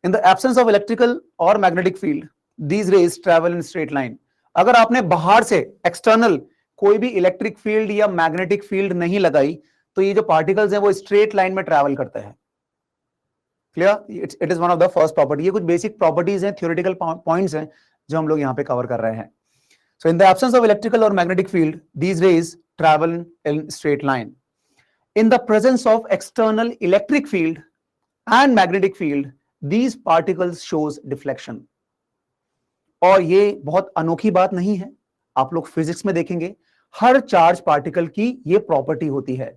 in the absence of electrical और magnetic field these rays travel in straight line. अगर आपने बाहर से एक्सटर्नल कोई भी इलेक्ट्रिक फील्ड या मैग्नेटिक फील्ड नहीं लगाई तो ये जो पार्टिकल्स हैं वो स्ट्रेट लाइन में ट्रैवल करते हैं। Clear? It is one of the first property. ये कुछ बेसिक प्रॉपर्टीज हैं, थ्योरेटिकल पॉइंट्स हैं जो हम लोग यहां पे कवर कर रहे हैं। So in the absence of electrical और magnetic field these rays travel in straight line. In the presence of external electric field and magnetic field, these particles shows deflection. और ये बहुत अनोखी बात नहीं है, आप लोग फिजिक्स में देखेंगे हर चार्ज पार्टिकल की ये प्रॉपर्टी होती है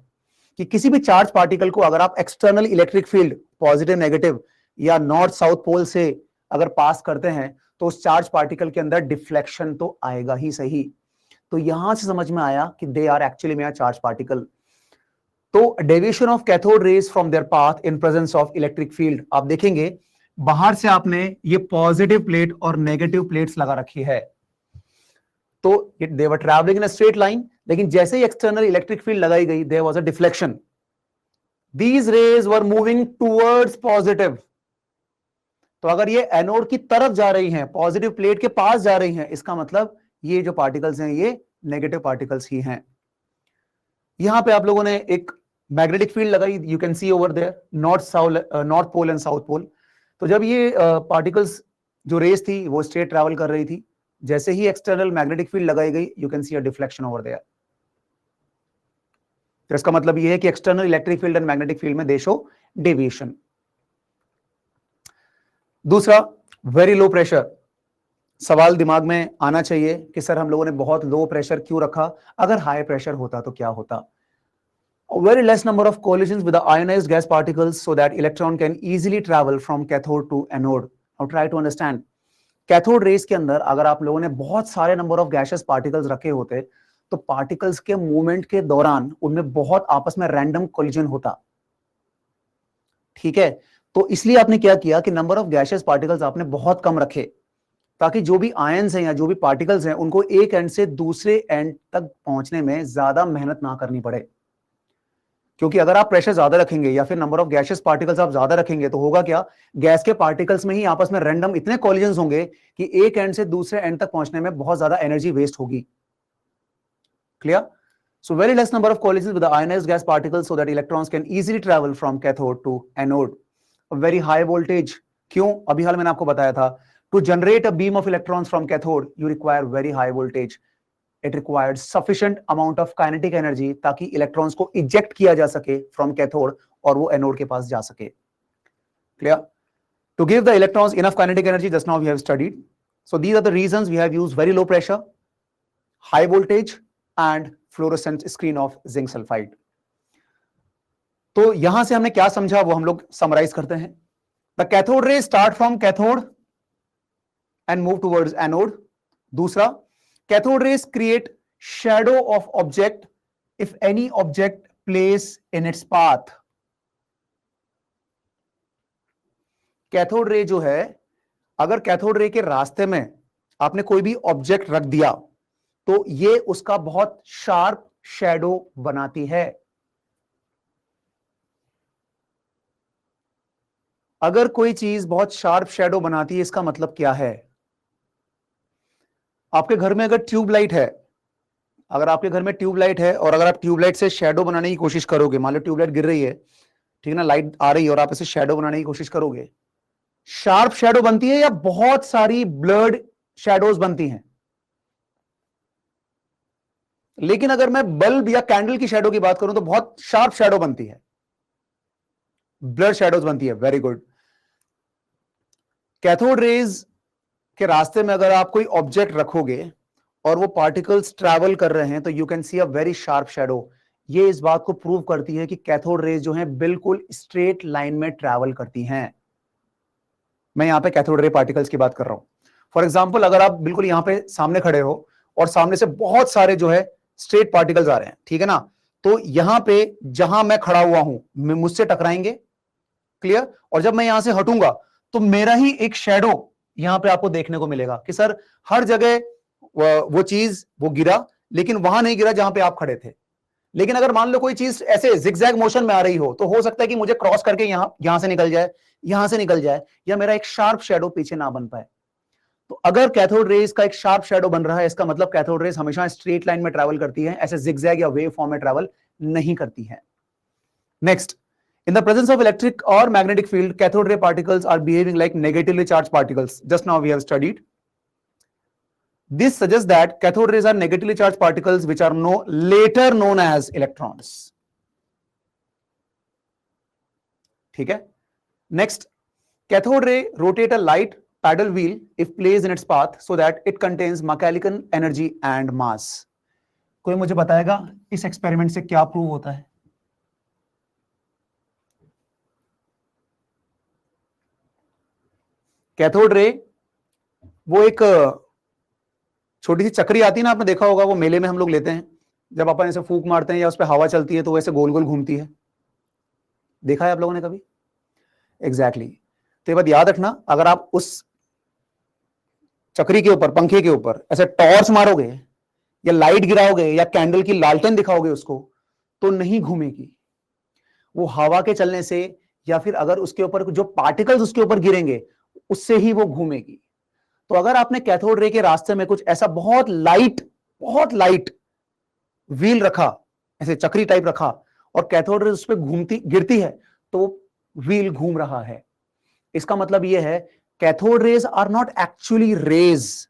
कि किसी भी चार्ज पार्टिकल को अगर आप external electric field positive negative या नॉर्थ साउथ पोल से अगर पास करते हैं तो उस चार्ज पार्टिकल के अंदर डिफ्लेक्शन तो आएगा ही सही। तो यहां से समझ में आया कि दे आर एक्चुअली में चार्ज पार्टिकल। तो deviation of cathode rays from their path in presence of electric field, आप देखेंगे बाहर से आपने ये पॉजिटिव प्लेट और नेगेटिव प्लेट्स लगा रखी है तो they were travelling in a straight line, लेकिन जैसे ही एक्सटर्नल इलेक्ट्रिक फील्ड लगाई गई there was a deflection. These rays were moving towards positive. तो अगर ये एनोड की तरफ जा रही हैं, पॉजिटिव प्लेट के पास जा रही हैं, इसका मतलब ये जो पार्टिकल्स हैं ये नेगेटिव पार्टिकल्स ही हैं। यहां पे आप लोगों ने एक मैग्नेटिक फील्ड लगाई, you can see over there north pole and south pole. तो जब ये पार्टिकल्स जो रेस थी वो स्ट्रेट ट्रैवल कर रही थी, जैसे ही एक्सटर्नल मैग्नेटिक फील्ड लगाई गई you can see a deflection over there. तो इसका मतलब ये है कि external electric field and magnetic field में दे शो डेविएशन। दूसरा, वेरी लो प्रेशर। सवाल दिमाग में आना चाहिए कि सर हम लोगों ने बहुत लो प्रेशर क्यों रखा, अगर हाई प्रेशर होता तो क्या होता। A very less number of collisions with the ionized gas particles so that electron can easily travel from cathode to anode. Now try to understand. Cathode rays के अंदर अगर आप लोगों ने बहुत सारे नंबर ऑफ गैशियस पार्टिकल्स रखे होते तो पार्टिकल्स के मूवमेंट के दौरान उनमें बहुत आपस में रैंडम कोलिजन होता। ठीक है, तो इसलिए आपने क्या किया कि नंबर ऑफ गैशियस पार्टिकल्स आपने बहुत कम रखे ताकि जो भी आयंस हैं या जो भी पार्टिकल्स हैं उनको एक एंड से दूसरे एंड तक पहुंचने में ज्यादा मेहनत ना करनी पड़े। क्योंकि अगर आप प्रेशर ज्यादा रखेंगे या फिर नंबर ऑफ गैशियस पार्टिकल्स आप ज्यादा रखेंगे तो होगा क्या, गैस के पार्टिकल्स में ही आपस में रैंडम इतने कॉलिजन्स होंगे कि एक एंड से दूसरे एंड तक पहुंचने में बहुत ज्यादा एनर्जी वेस्ट होगी। Clear? So very less number of collisions with the ionised gas particles so that electrons can easily travel from cathode to anode. Very high voltage, क्यों? अभी हाल मैंने आपको बताया था, to generate a beam of electrons from cathode you require very high voltage. It required sufficient amount of kinetic energy ताकि electrons को eject किया जा सके फ्रॉम कैथोड और वो एनोड के पास जा सके। Clear? To give the electrons enough kinetic energy, just now we have studied. So these are the reasons we have used very low pressure, high voltage and fluorescent screen of zinc sulfide. तो यहां से हमने क्या समझा वो हम लोग summarise करते हैं। The cathode rays start from cathode and move towards anode. दूसरा, cathode rays create shadow of object if any object placed in its path. Cathode ray जो है, अगर कैथोड रे के रास्ते में आपने कोई भी ऑब्जेक्ट रख दिया तो ये उसका बहुत शार्प शैडो बनाती है। अगर कोई चीज बहुत शार्प शैडो बनाती है इसका मतलब क्या है? आपके घर में अगर ट्यूबलाइट है, अगर आपके घर में ट्यूबलाइट है और अगर आप ट्यूबलाइट से शैडो बनाने की कोशिश करोगे, मान लो ट्यूबलाइट गिर रही है, ठीक है ना, लाइट आ रही है और आप इसे शैडो बनाने की कोशिश करोगे, शार्प शैडो बनती है या बहुत सारी ब्लर्ड शैडोज बनती हैं? लेकिन अगर मैं बल्ब या कैंडल की शैडो की बात करूं तो बहुत शार्प शैडो बनती है, ब्लर शैडोज बनती है। Very good. कैथोड रेज के रास्ते में अगर आप कोई ऑब्जेक्ट रखोगे और वो पार्टिकल्स ट्रैवल कर रहे हैं तो you can see a very sharp shadow. ये इस बात को प्रूव करती है कि कैथोड रेज जो है बिल्कुल स्ट्रेट लाइन में ट्रैवल करती हैं। मैं यहां पे कैथोड रे पार्टिकल्स की बात कर रहा हूं। फॉर एग्जांपल, अगर आप बिल्कुल यहां पे सामने खड़े हो और सामने से बहुत सारे जो है स्ट्रेट पार्टिकल्स आ रहे हैं, ठीक है ना, तो यहां पे जहां मैं खड़ा हुआ हूं मुझसे टकराएंगे। क्लियर? और जब मैं यहां से हटूंगा तो मेरा ही एक शैडो यहां पे आपको देखने को मिलेगा कि सर हर जगह वो चीज वो गिरा, लेकिन वहां नहीं गिरा जहां पे आप खड़े थे। लेकिन अगर मान लो कोई चीज ऐसे जिगजैग मोशन में आ रही हो, तो हो सकता है कि मुझे क्रॉस करके यहां से निकल जाए, यहां से निकल जाए, या मेरा एक शार्प शेडो पीछे ना बन पाए। तो अगर कैथोड रेज का एक शार्प शेडो बन रहा है, इसका मतलब कैथोड रेज हमेशा स्ट्रेट लाइन में ट्रैवल करती है, ऐसे जिगजैग या वेव फॉर्म में ट्रैवल नहीं करती है। Next, in the presence of electric or magnetic field, cathode ray particles are behaving like negatively charged particles. Just now we have studied. This suggests that cathode rays are negatively charged particles which are later known as electrons. ठीक है? Next, cathode ray rotate a light paddle wheel if placed in its path so that it contains mechanical energy and mass. कोई मुझे बताएगा इस experiment से क्या prove होता है? कैथोड रे वो एक छोटी सी चक्री आती है ना, आपने देखा होगा, वो मेले में हम लोग लेते हैं, जब अपन ऐसे फूंक मारते हैं या उस पर हवा चलती है तो वैसे गोल गोल घूमती है। देखा है आप लोगों ने कभी? एग्जैक्टली। तो ये बात याद रखना, अगर आप उस चक्री के ऊपर, पंखे के ऊपर ऐसे टॉर्च मारोगे या लाइट गिराओगे या कैंडल की लालटेन दिखाओगे उसको, तो नहीं घूमेगी। वो हवा के चलने से या फिर अगर उसके ऊपर जो पार्टिकल्स उसके ऊपर गिरेंगे उससे ही वो घूमेगी। तो अगर आपने कैथोड रे के रास्ते में कुछ ऐसा बहुत लाइट व्हील रखा, ऐसे चक्री टाइप रखा, और कैथोड रे उस पर घूमती गिरती है, तो व्हील घूम रहा है। इसका मतलब यह है cathode rays are not actually rays,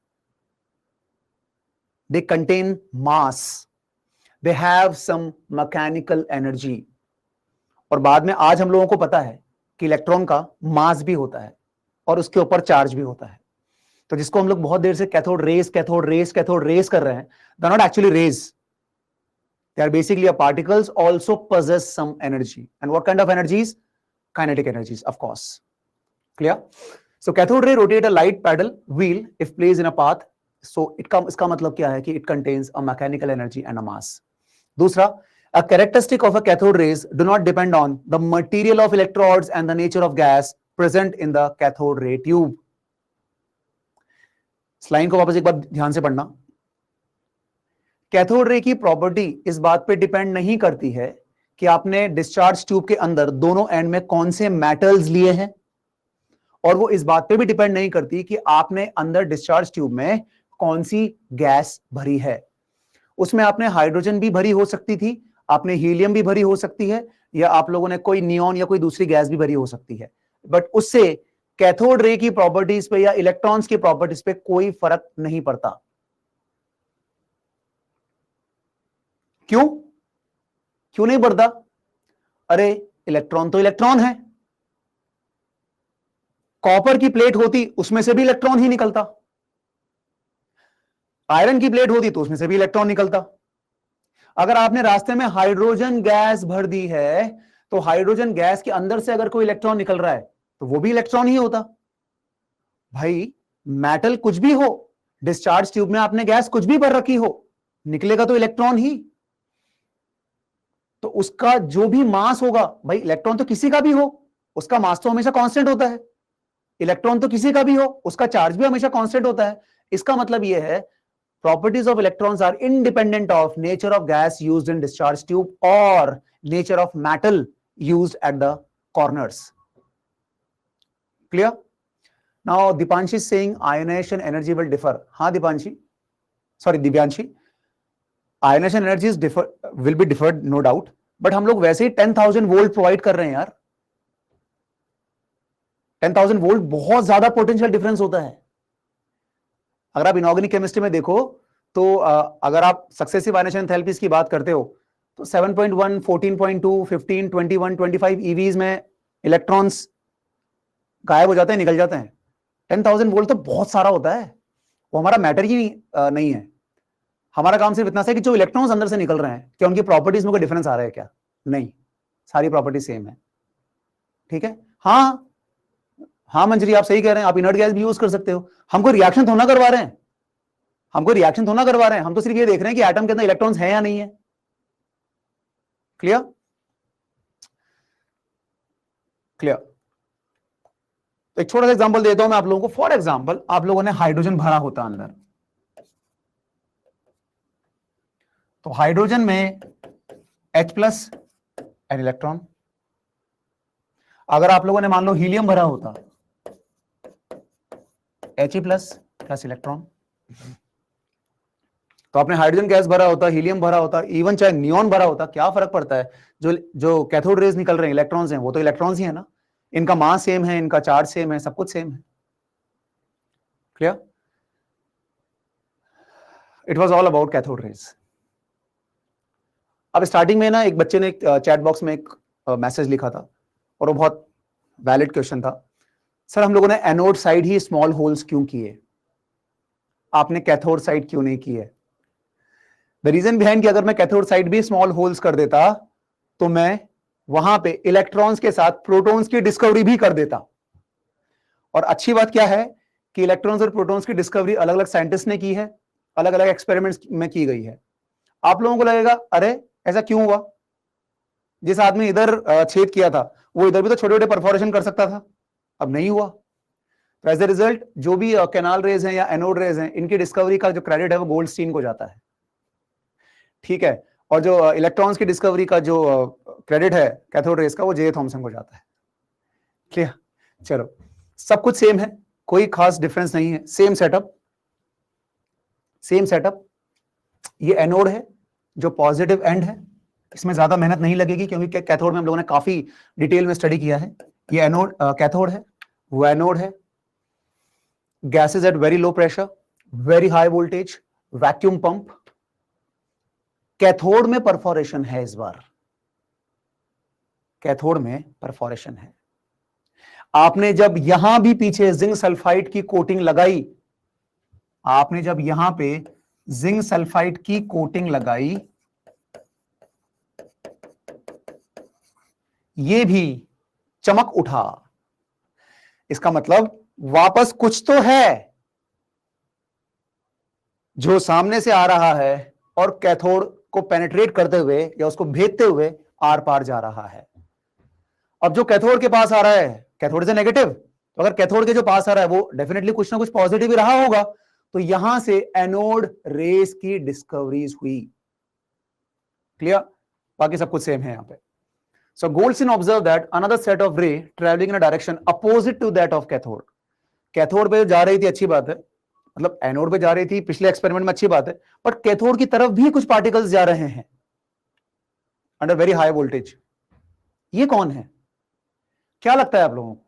they contain mass, they have some mechanical energy. और बाद में आज हम लोगों को पता है कि इलेक्ट्रॉन का मास भी होता है और उसके ऊपर चार्ज भी होता है। तो जिसको हम लोग बहुत देर से कैथोड रेस कर रहे हैं, they are not actually rays, they are basically particles also possess some energy. And what kind of energies? Kinetic energies, of course. Clear? So cathode ray rotate a light paddle wheel if placed in a path. So इसका मतलब क्या है कि it contains a mechanical energy and a mass. दूसरा, a characteristic of a cathode rays do not depend on the material of electrodes and the nature of gas present in the cathode ray tube. इस line को वापस एक बार ध्यान से पढ़ना। Cathode ray की property इस बात पे डिपेंड नहीं करती है कि आपने डिस्चार्ज ट्यूब के अंदर दोनों एंड में कौन से मेटल्स लिए हैं, और वो इस बात पे भी डिपेंड नहीं करती कि आपने अंदर डिस्चार्ज ट्यूब में कौन सी गैस भरी है। उसमें आपने हाइड्रोजन भी भरी हो सकती थी, आपने हीलियम भी भरी हो सकती है, या आप लोगों ने कोई नियॉन या कोई दूसरी गैस भी भरी हो सकती है, बट उससे कैथोड रे की प्रॉपर्टीज पे या इलेक्ट्रॉन्स की प्रॉपर्टीज पे कोई फर्क नहीं पड़ता। क्यों नहीं पड़ता? अरे इलेक्ट्रॉन तो इलेक्ट्रॉन है। कॉपर की प्लेट होती उसमें से भी इलेक्ट्रॉन ही निकलता, आयरन की प्लेट होती तो उसमें से भी इलेक्ट्रॉन निकलता। अगर आपने रास्ते में हाइड्रोजन गैस भर दी है, तो हाइड्रोजन गैस के अंदर से अगर कोई इलेक्ट्रॉन निकल रहा है तो वो भी इलेक्ट्रॉन ही होता। भाई मेटल कुछ भी हो, डिस्चार्ज ट्यूब में आपने गैस कुछ भी भर रखी हो, निकलेगा तो इलेक्ट्रॉन ही। तो उसका जो भी मास होगा, भाई इलेक्ट्रॉन तो किसी का भी हो, उसका मास तो हमेशा कांस्टेंट होता है। इलेक्ट्रॉन तो किसी का भी हो, उसका चार्ज भी हमेशा कांस्टेंट होता है। इसका मतलब यह है properties of electrons are independent of nature of gas used in discharge tube or nature of metal used at the corners. Clear? Now Dipanshi is saying ionization energy will differ. हाँ Dipanshi, sorry Divyanshi, ionization energies will be differed no doubt, but हम लोग वैसे ही 10,000 volt provide कर रहे हैं यार। 10,000 volt बहुत ज्यादा पोटेंशियल डिफरेंस होता है। अगर आप इनऑर्गेनिक केमिस्ट्री में देखो तो अगर आप सक्सेसिव आयनाइजेशन थेरेपीज की बात करते हो तो 7.1, 14.2, 15, 21, 25 ईवीज में इलेक्ट्रॉन्स गायब हो जाते हैं, निकल जाते हैं। 10,000 वोल्ट तो बहुत सारा होता है, वो हमारा मैटर ही नहीं है। हमारा काम सिर्फ इतना सा है कि जो इलेक्ट्रॉन्स अंदर से निकल रहे हैं क्या उनकी प्रॉपर्टीज में कोई डिफरेंस आ रहा है क्या? नहीं, सारी प्रॉपर्टी सेम है। ठीक है? हाँ मंजरी, आप सही कह रहे हैं, आप इनर्ट गैस भी यूज कर सकते हो। हमको रिएक्शन थोड़ा करवा रहे हैं, हम तो सिर्फ ये देख रहे हैं कि एटम के अंदर इलेक्ट्रॉन्स हैं या नहीं है। क्लियर? तो एक छोटा सा एग्जांपल देता हूं मैं आप लोगों को। फॉर एग्जांपल आप लोगों ने हाइड्रोजन भरा होता अंदर, तो हाइड्रोजन में H+ एन इलेक्ट्रॉन। अगर आप लोगों ने मान लो हीलियम भरा होता, He+ इलेक्ट्रॉन। तो आपने हाइड्रोजन गैस भरा होता, हीलियम भरा होता, इवन चाहे नियॉन भरा होता, क्या फर्क पड़ता है? जो कैथोड रेज निकल रहे हैं, इलेक्ट्रॉन्स हैं, वो तो इलेक्ट्रॉन्स ही है ना। इनका मास सेम है, इनका चार्ज सेम है, सब कुछ सेम है। Clear? It was all about cathode rays. अब स्टार्टिंग में ना एक बच्चे ने चैट बॉक्स में एक मैसेज लिखा था और वो बहुत वैलिड क्वेश्चन था। सर हम लोगों ने एनोड साइड ही स्मॉल होल्स क्यों किए, आपने कैथोड साइड क्यों नहीं किए? द रीजन बिहाइंड कि अगर मैं कैथोड साइड भी स्मॉल होल्स कर देता तो मैं वहां पे इलेक्ट्रॉन्स के साथ प्रोटॉन्स की डिस्कवरी भी कर देता। और अच्छी बात क्या है कि इलेक्ट्रॉन्स और प्रोटॉन्स की डिस्कवरी अलग अलग साइंटिस्ट ने की है, अलग अलग एक्सपेरिमेंट्स में की गई है। आप लोगों को लगेगा अरे ऐसा क्यों हुआ, जिस आदमी इधर छेद किया था वो इधर भी तो छोटे छोटे परफोरेशन कर सकता था, अब नहीं हुआ। तो एज ए रिजल्ट जो भी कैनाल रेज हैं या एनोड रेज हैं, इनकी डिस्कवरी का जो क्रेडिट है वो गोल्डस्टीन को जाता है, ठीक है। और जो इलेक्ट्रॉन्स की डिस्कवरी का जो क्रेडिट है कैथोड रेज का, वो जे थॉमसन को जाता है। क्लियर? चलो, सब कुछ सेम है, कोई खास डिफरेंस नहीं है, सेम सेटअप, सेम सेटअप। ये एनोड है जो पॉजिटिव एंड है, इसमें ज्यादा मेहनत नहीं लगेगी क्योंकि कैथोड में हम लोगों ने काफी डिटेल में स्टडी किया है। ये एनोड कैथोड है, वो एनोड है। Gases at very low pressure, very high voltage, vacuum pump. Cathode में परफोरेशन है, इस बार कैथोड में परफोरेशन है। आपने जब यहां भी पीछे जिंक सल्फाइड की कोटिंग लगाई, आपने जब यहां पे जिंक सल्फाइड की कोटिंग लगाई, ये भी चमक उठा, इसका मतलब वापस कुछ तो है जो सामने से आ रहा है और कैथोड को पेनिट्रेट करते हुए या उसको भेदते हुए आर पार जा रहा है। अब जो कैथोड के पास आ रहा है, कैथोड से नेगेटिव, तो अगर कैथोड के जो पास आ रहा है वो डेफिनेटली कुछ ना कुछ पॉजिटिव ही रहा होगा, तो यहां से एनोड रेस की डिस्कवरीज हुई। क्लियर? बाकी सब कुछ सेम है यहां पे। So Goldstein observed that another set of ray traveling in a direction opposite to that of cathode. Cathode पे जा रही थी, अच्छी बात है, मतलब एनोड पे जा रही थी पिछले एक्सपेरिमेंट में, अच्छी बात है, बट कैथोड की तरफ भी कुछ पार्टिकल्स जा रहे हैं अंडर वेरी हाई वोल्टेज। ये कौन है? क्या लगता है आप लोगों को?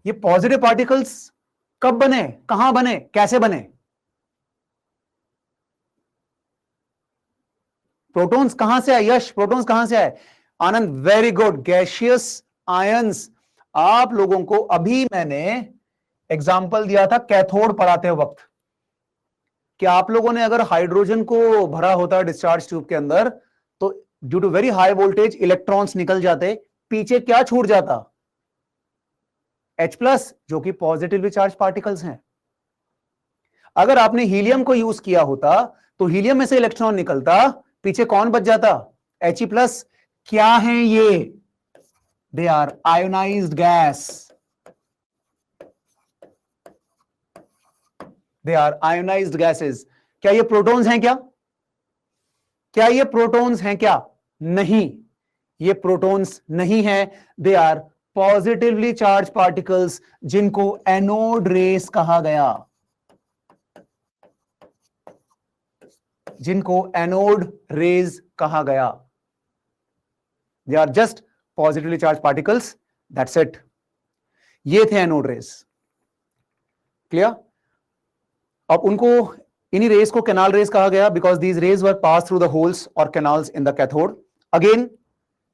ये पॉजिटिव पार्टिकल्स कब बने, कहां बने, कैसे बने? प्रोटॉन्स कहां से आए? यश, प्रोटॉन्स कहां से आए? आनंद, वेरी गुड, गैसियस आयंस। आप लोगों को अभी मैंने एग्जाम्पल दिया था कैथोड पढ़ाते वक्त कि आप लोगों ने अगर हाइड्रोजन को भरा होता डिस्चार्ज ट्यूब के अंदर, तो due to very high voltage electrons निकल जाते, पीछे क्या छूट जाता? H+, जो कि पॉजिटिवली चार्ज पार्टिकल्स हैं। अगर आपने हीलियम को यूज किया होता तो हीलियम में से इलेक्ट्रॉन निकलता, पीछे कौन बच जाता? He+। क्या है ये? They are ionised gas, they are ionised gases. क्या ये प्रोटॉन्स हैं क्या? क्या ये प्रोटॉन्स हैं क्या? नहीं, ये प्रोटॉन्स नहीं है, they are positively charge particles, जिनको एनोड रेस कहा गया, जिनको एनोड रेज कहा गया। They are just positively charge particles, that's it. ये थे एनोड रेज। क्लियर? अब उनको, इन्हीं रेज को कैनाल रेज कहा गया because these rays were pass through the holes और canals in the cathode. Again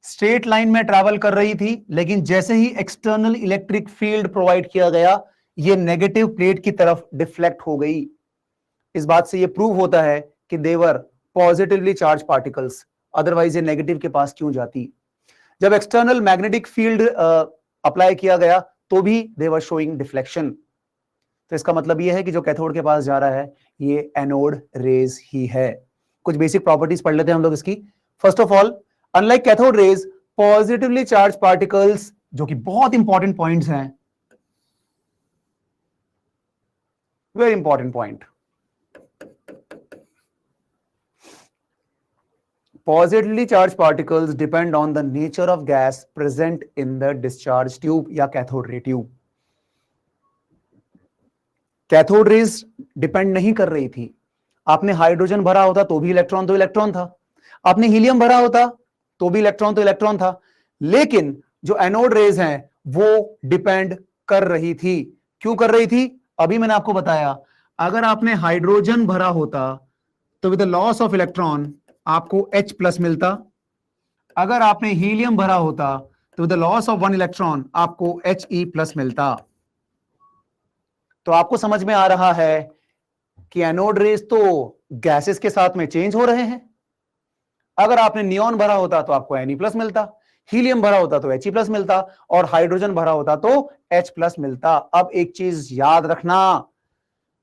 straight line में ट्रैवल कर रही थी, लेकिन जैसे ही एक्सटर्नल इलेक्ट्रिक फील्ड प्रोवाइड किया गया, ये नेगेटिव प्लेट की तरफ डिफ्लेक्ट हो गई। इस बात से ये प्रूव होता है कि देवर पॉजिटिवली चार्ज पार्टिकल्स, अदरवाइज ये नेगेटिव के पास क्यों जाती? जब एक्सटर्नल मैग्नेटिक फील्ड अप्लाई किया गया तो भी देवर शोइंग डिफ्लेक्शन। तो इसका मतलब यह है कि जो कैथोड के पास जा रहा है ये एनोड रेज ही है। कुछ बेसिक प्रॉपर्टीज पढ़ लेते हैं हम लोग इसकी। First of all, unlike cathode rays, positively charge particles जो कि बहुत इंपॉर्टेंट पॉइंट्स हैं, very important point. Positively charged particles depend on the nature of gas present in the discharge tube या cathode ray tube. Cathode rays depend नहीं कर रही थी। आपने हाइड्रोजन भरा होता तो भी इलेक्ट्रॉन तो इलेक्ट्रॉन था, आपने हीलियम भरा होता तो भी इलेक्ट्रॉन तो इलेक्ट्रॉन था, लेकिन जो एनोड रेज हैं वो डिपेंड कर रही थी। क्यों कर रही थी? अभी मैंने आपको बताया, अगर आपने हाइड्रोजन भरा होता तो with the loss of electron आपको H प्लस मिलता, अगर आपने हीलियम भरा होता तो with the loss of 1 electron आपको He प्लस मिलता। तो आपको समझ में आ रहा है कि एनोड रेज तो गैसेस के साथ में चेंज हो रहे हैं। अगर आपने नियॉन भरा होता तो आपको Ne प्लस मिलता, हीलियम भरा होता तो He प्लस मिलता, और हाइड्रोजन भरा होता तो H प्लस मिलता। अब एक चीज याद रखना,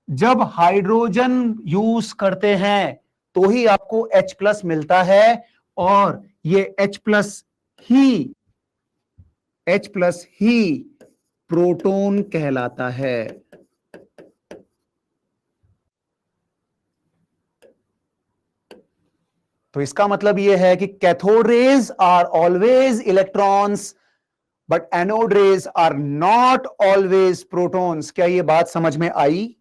जब हाइड्रोजन यूज करते हैं तो ही आपको H प्लस मिलता है, और ये H प्लस ही प्रोटॉन कहलाता है। तो इसका मतलब यह है कि cathode rays are always electrons but anode rays are not always protons. क्या यह बात समझ में आई?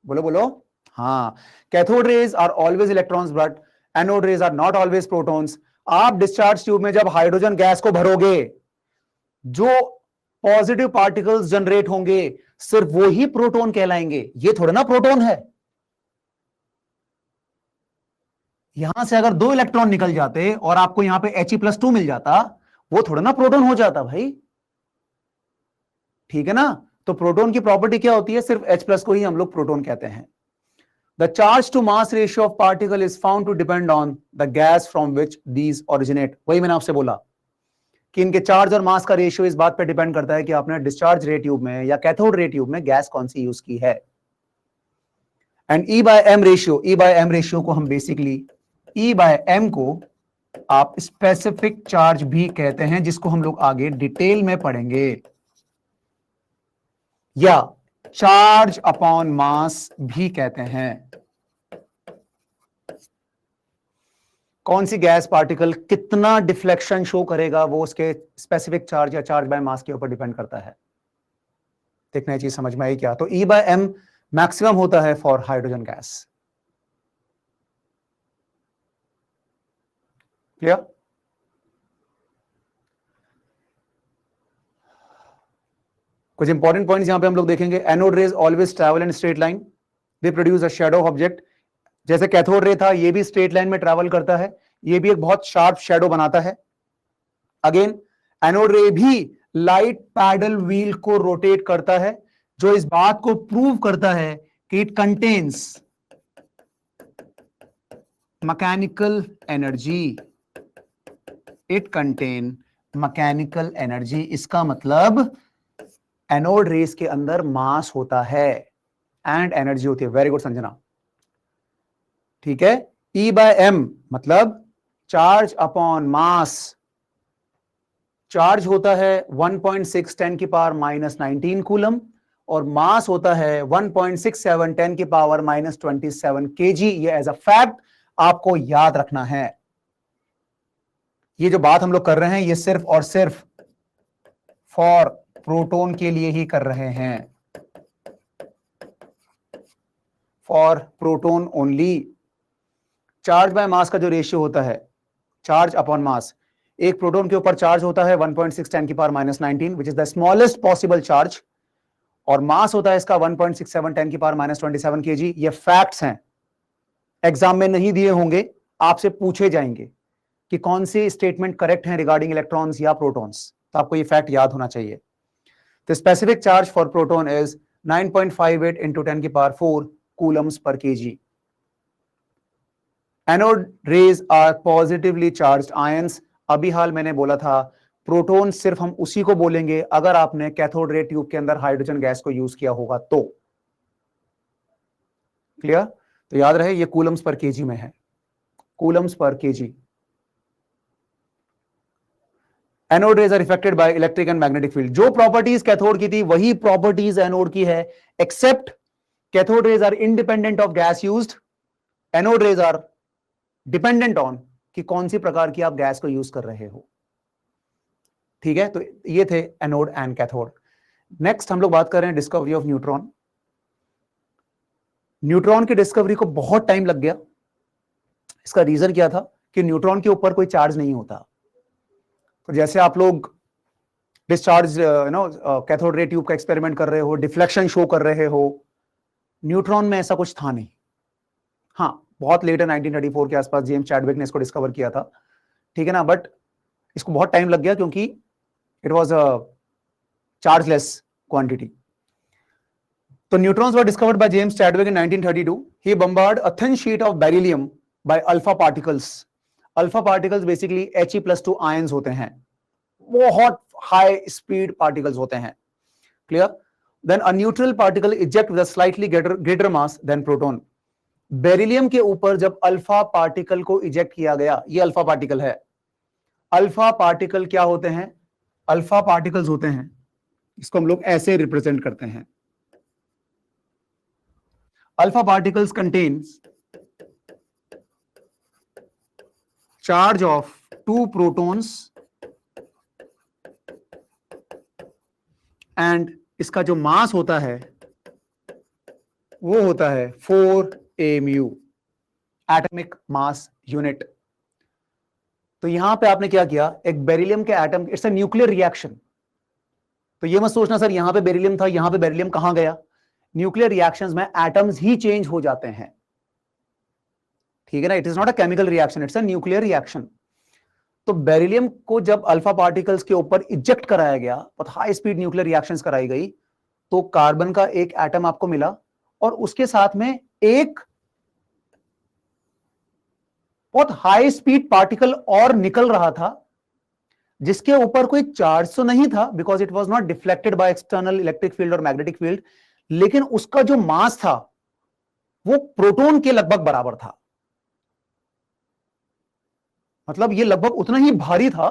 बोलो बोलो। हाँ, cathode rays are always electrons but anode rays are not always protons. आप डिस्चार्ज ट्यूब में जब हाइड्रोजन गैस को भरोगे, जो पॉजिटिव पार्टिकल्स जनरेट होंगे सिर्फ वो ही प्रोटॉन कहलाएंगे। ये थोड़ा ना प्रोटॉन है। यहां से अगर 2 इलेक्ट्रॉन निकल जाते और आपको यहां पे He+2 मिल जाता, वो थोड़ा ना प्रोटॉन हो जाता भाई। ठीक है ना? तो प्रोटॉन की प्रॉपर्टी क्या होती है? सिर्फ H+ को ही हम लोग प्रोटॉन कहते हैं। The charge to mass ratio of particle is found to depend on the gas from which these originate. वही मैंने आपसे बोला कि इनके चार्ज और मास का रेशियो इस बात पर डिपेंड करता है कि आपने डिस्चार्ज रे ट्यूब में या कैथोड रे ट्यूब में गैस कौन सी यूज की है। एंड E/m रेशियो को हम बेसिकली E/m को आप स्पेसिफिक चार्ज भी कहते हैं, जिसको हम लोग आगे डिटेल में पढ़ेंगे, या चार्ज अपॉन मास भी कहते हैं। कौन सी गैस पार्टिकल कितना डिफ्लेक्शन शो करेगा वो उसके स्पेसिफिक चार्ज या चार्ज बाय मास के ऊपर डिपेंड करता है। देखना ये चीज समझ में आई क्या? तो E/m मैक्सिमम होता है फॉर हाइड्रोजन गैस। क्लियर? कुछ इंपॉर्टेंट पॉइंट्स यहां पे हम लोग देखेंगे। Anode rays always travel in straight line, they produce a shadow object. जैसे कैथोड रे था, ये भी स्ट्रेट लाइन में ट्रैवल करता है, ये भी एक बहुत शार्प शैडो बनाता है। अगेन एनोड रे भी लाइट पैडल व्हील को रोटेट करता है, जो इस बात को प्रूव करता है कि it contains mechanical energy. It contain mechanical energy. इसका मतलब एनोड रेस के अंदर मास होता है एंड एनर्जी होती है। वेरी गुड संजना, ठीक है। E/m मतलब चार्ज अपॉन मास। चार्ज होता है 1.6 10 की पावर -19 कूलम, और मास होता है 1.67 10 की पावर -27 kg। ये एज अ फैक्ट आपको याद रखना है। ये जो बात हम लोग कर रहे हैं ये सिर्फ और सिर्फ फॉर प्रोटॉन के लिए ही कर रहे हैं, for proton only. Charge by mass का जो रेशियो होता है, चार्ज अपॉन मास, एक प्रोटॉन के ऊपर चार्ज होता है 1.6 10 की power -19 which is the smallest possible charge, और मास होता है इसका 1.67 10 की पावर -27 kg। ये फैक्ट्स हैं, एग्जाम में नहीं दिए होंगे, आपसे पूछे जाएंगे कि कौन सी स्टेटमेंट करेक्ट है रिगार्डिंग इलेक्ट्रॉन्स या प्रोटॉन्स, तो आपको ये फैक्ट याद होना चाहिए। The specific charge for proton is 9.58 into 10 की power 4 coulombs per kg. Anode rays are positively charged ions. अभी हाल मैंने बोला था प्रोटॉन सिर्फ हम उसी को बोलेंगे अगर आपने कैथोड रे ट्यूब के अंदर हाइड्रोजन गैस को यूज किया होगा तो। क्लियर? तो याद रहे ये कूलम्स पर केजी में है, कूलम्स पर KG. Anode rays are affected by electric and magnetic field. जो प्रॉपर्टीज कैथोड की थी वही प्रॉपर्टीज एनोड की है, except cathode rays are independent of gas used, anode rays are dependent on कि कौन सी प्रकार की आप गैस को यूज कर रहे हो। ठीक है, तो ये थे एनोड एंड कैथोड। नेक्स्ट हम लोग बात कर रहे हैं डिस्कवरी ऑफ न्यूट्रॉन। न्यूट्रॉन की डिस्कवरी को बहुत टाइम लग गया। इसका रीजन क्या था कि न्यूट्रॉन के ऊपर कोई चार्ज नहीं होता। तो जैसे आप लोग डिस्चार्ज कैथोड रे ट्यूब का एक्सपेरिमेंट कर रहे हो, डिफ्लेक्शन शो कर रहे हो, न्यूट्रॉन में ऐसा कुछ था नहीं। हाँ, बहुत लेटर 1934 के आसपास जेम्स चैडविक ने इसको डिस्कवर किया था, ठीक है ना, बट इसको बहुत टाइम लग गया क्योंकि it was a chargeless quantity. तो neutrons were discovered by James Chadwick in 1932। He bombard a thin sheet of beryllium by alpha particles. Alpha particles basically He+2 ions होते हैं, बहुत हाई स्पीड पार्टिकल्स होते हैं। Clear? Then a neutral particle eject with a slightly greater mass than proton. Beryllium के ऊपर जब alpha particle को eject किया गया, ये अल्फा पार्टिकल है। अल्फा पार्टिकल क्या होते हैं? अल्फा पार्टिकल्स होते हैं, इसको हम लोग ऐसे रिप्रेजेंट करते हैं। Alpha particles contains charge of 2 protons and इसका जो मास होता है वो होता है 4 mu, एटॉमिक मास यूनिट। तो यहां पे आपने क्या किया, एक बेरिलियम के atom, it's a nuclear reaction. तो ये मत सोचना सर यहां पे बेरिलियम था, यहां पे बेरिलियम कहां गया। न्यूक्लियर रिएक्शंस में एटम्स ही चेंज हो जाते हैं, ठीक है ना। It is not a chemical reaction, it's a nuclear reaction. तो बेरिलियम को जब अल्फा पार्टिकल्स के ऊपर इजेक्ट कराया गया, बहुत हाई स्पीड न्यूक्लियर रिएक्शंस कराई गई, तो कार्बन का एक एटम आपको मिला और उसके साथ में एक बहुत हाई स्पीड पार्टिकल और निकल रहा था जिसके ऊपर कोई चार्ज तो नहीं था, because it was not deflected by external electric field और मैग्नेटिक फील्ड, लेकिन उसका जो मास था वो प्रोटॉन के लगभग बराबर था। मतलब ये लगभग उतना ही भारी था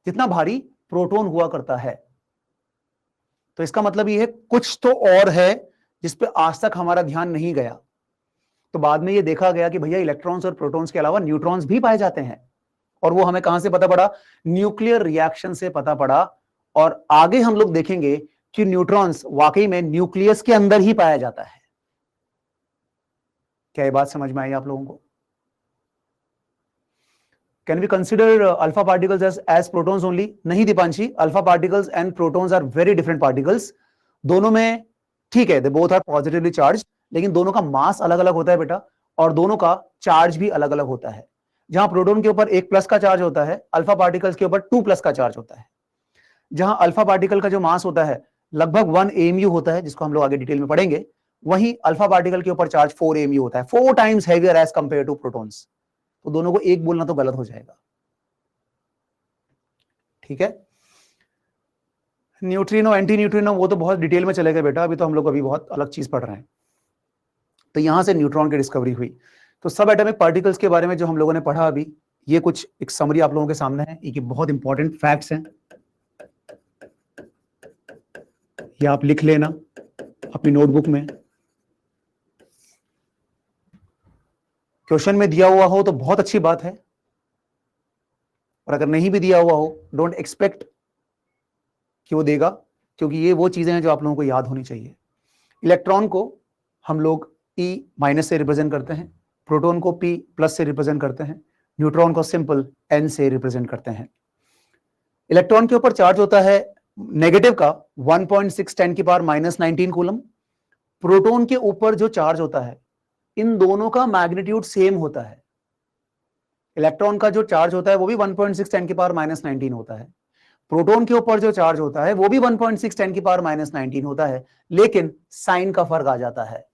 जितना भारी प्रोटॉन हुआ करता है। तो इसका मतलब ये है कुछ तो और है जिस पे आज तक हमारा ध्यान नहीं गया। तो बाद में ये देखा गया कि भैया इलेक्ट्रॉन्स और प्रोटॉन्स के अलावा न्यूट्रॉन्स भी पाए जाते हैं, और वो हमें कहां से पता पड़ा? न्यूक्लियर रिएक्शन से पता पड़ा। और आगे हम लोग देखेंगे कि न्यूट्रॉन्स वाकई में न्यूक्लियस के अंदर ही पाया जाता है। क्या ये बात समझ में आई आप लोगों को? Can we consider alpha particles as protons only? नहीं Deepanshi, alpha particles and protons are very different particles. दोनों में ठीक है, they both are positively charged, लेकिन दोनों का मास अलग अलग होता है बेटा, और दोनों का चार्ज भी अलग अलग होता है। जहां प्रोटॉन के ऊपर 1 प्लस का चार्ज होता है, अल्फा पार्टिकल्स के ऊपर 2 प्लस का चार्ज होता है। जहां अल्फा पार्टिकल का जो मास होता है लगभग 1 AMU होता है, जिसको हम लोग आगे डिटेल में पढ़ेंगे, वहीं अल्फा पार्टिकल के ऊपर चार्ज 4 AMU होता है, 4 times heavier as compare to protons. तो दोनों को एक बोलना तो गलत हो जाएगा, ठीक है। न्यूट्रिनो एंटी न्यूट्रिनो वो तो बहुत डिटेल में चलेगा बेटा, अभी तो हम लोग अभी बहुत अलग चीज पढ़ रहे हैं। तो यहां से न्यूट्रॉन की डिस्कवरी हुई। तो सब एटॉमिक पार्टिकल्स के बारे में जो हम लोगों ने पढ़ा अभी, ये कुछ एक समरी आप लोगों के सामने है, ये बहुत इंपॉर्टेंट फैक्ट्स हैं, ये आप लिख लेना अपनी नोटबुक में। क्वेश्चन में दिया हुआ हो तो बहुत अच्छी बात है, और अगर नहीं भी दिया हुआ हो, डोंट एक्सपेक्ट कि वो देगा, क्योंकि ये वो चीजें हैं जो आप लोगों को याद होनी चाहिए। इलेक्ट्रॉन को हम लोग E माइनस से रिप्रेजेंट करते हैं, प्रोटॉन को P प्लस से रिप्रेजेंट करते हैं, न्यूट्रॉन को सिंपल N से रिप्रेजेंट करते हैं। इलेक्ट्रॉन के ऊपर चार्ज होता है नेगेटिव का 1.6 10 की पावर -19 कूलम। प्रोटॉन के ऊपर जो चार्ज होता है, इन दोनों का मैग्नीट्यूड सेम होता है। इलेक्ट्रॉन का जो चार्ज होता है वो भी 1.6 10 की पावर -19 होता है, प्रोटॉन के ऊपर जो चार्ज होता है वो भी 1.6 10 की पावर -19 होता है, लेकिन साइन का फर्क आ जाता है।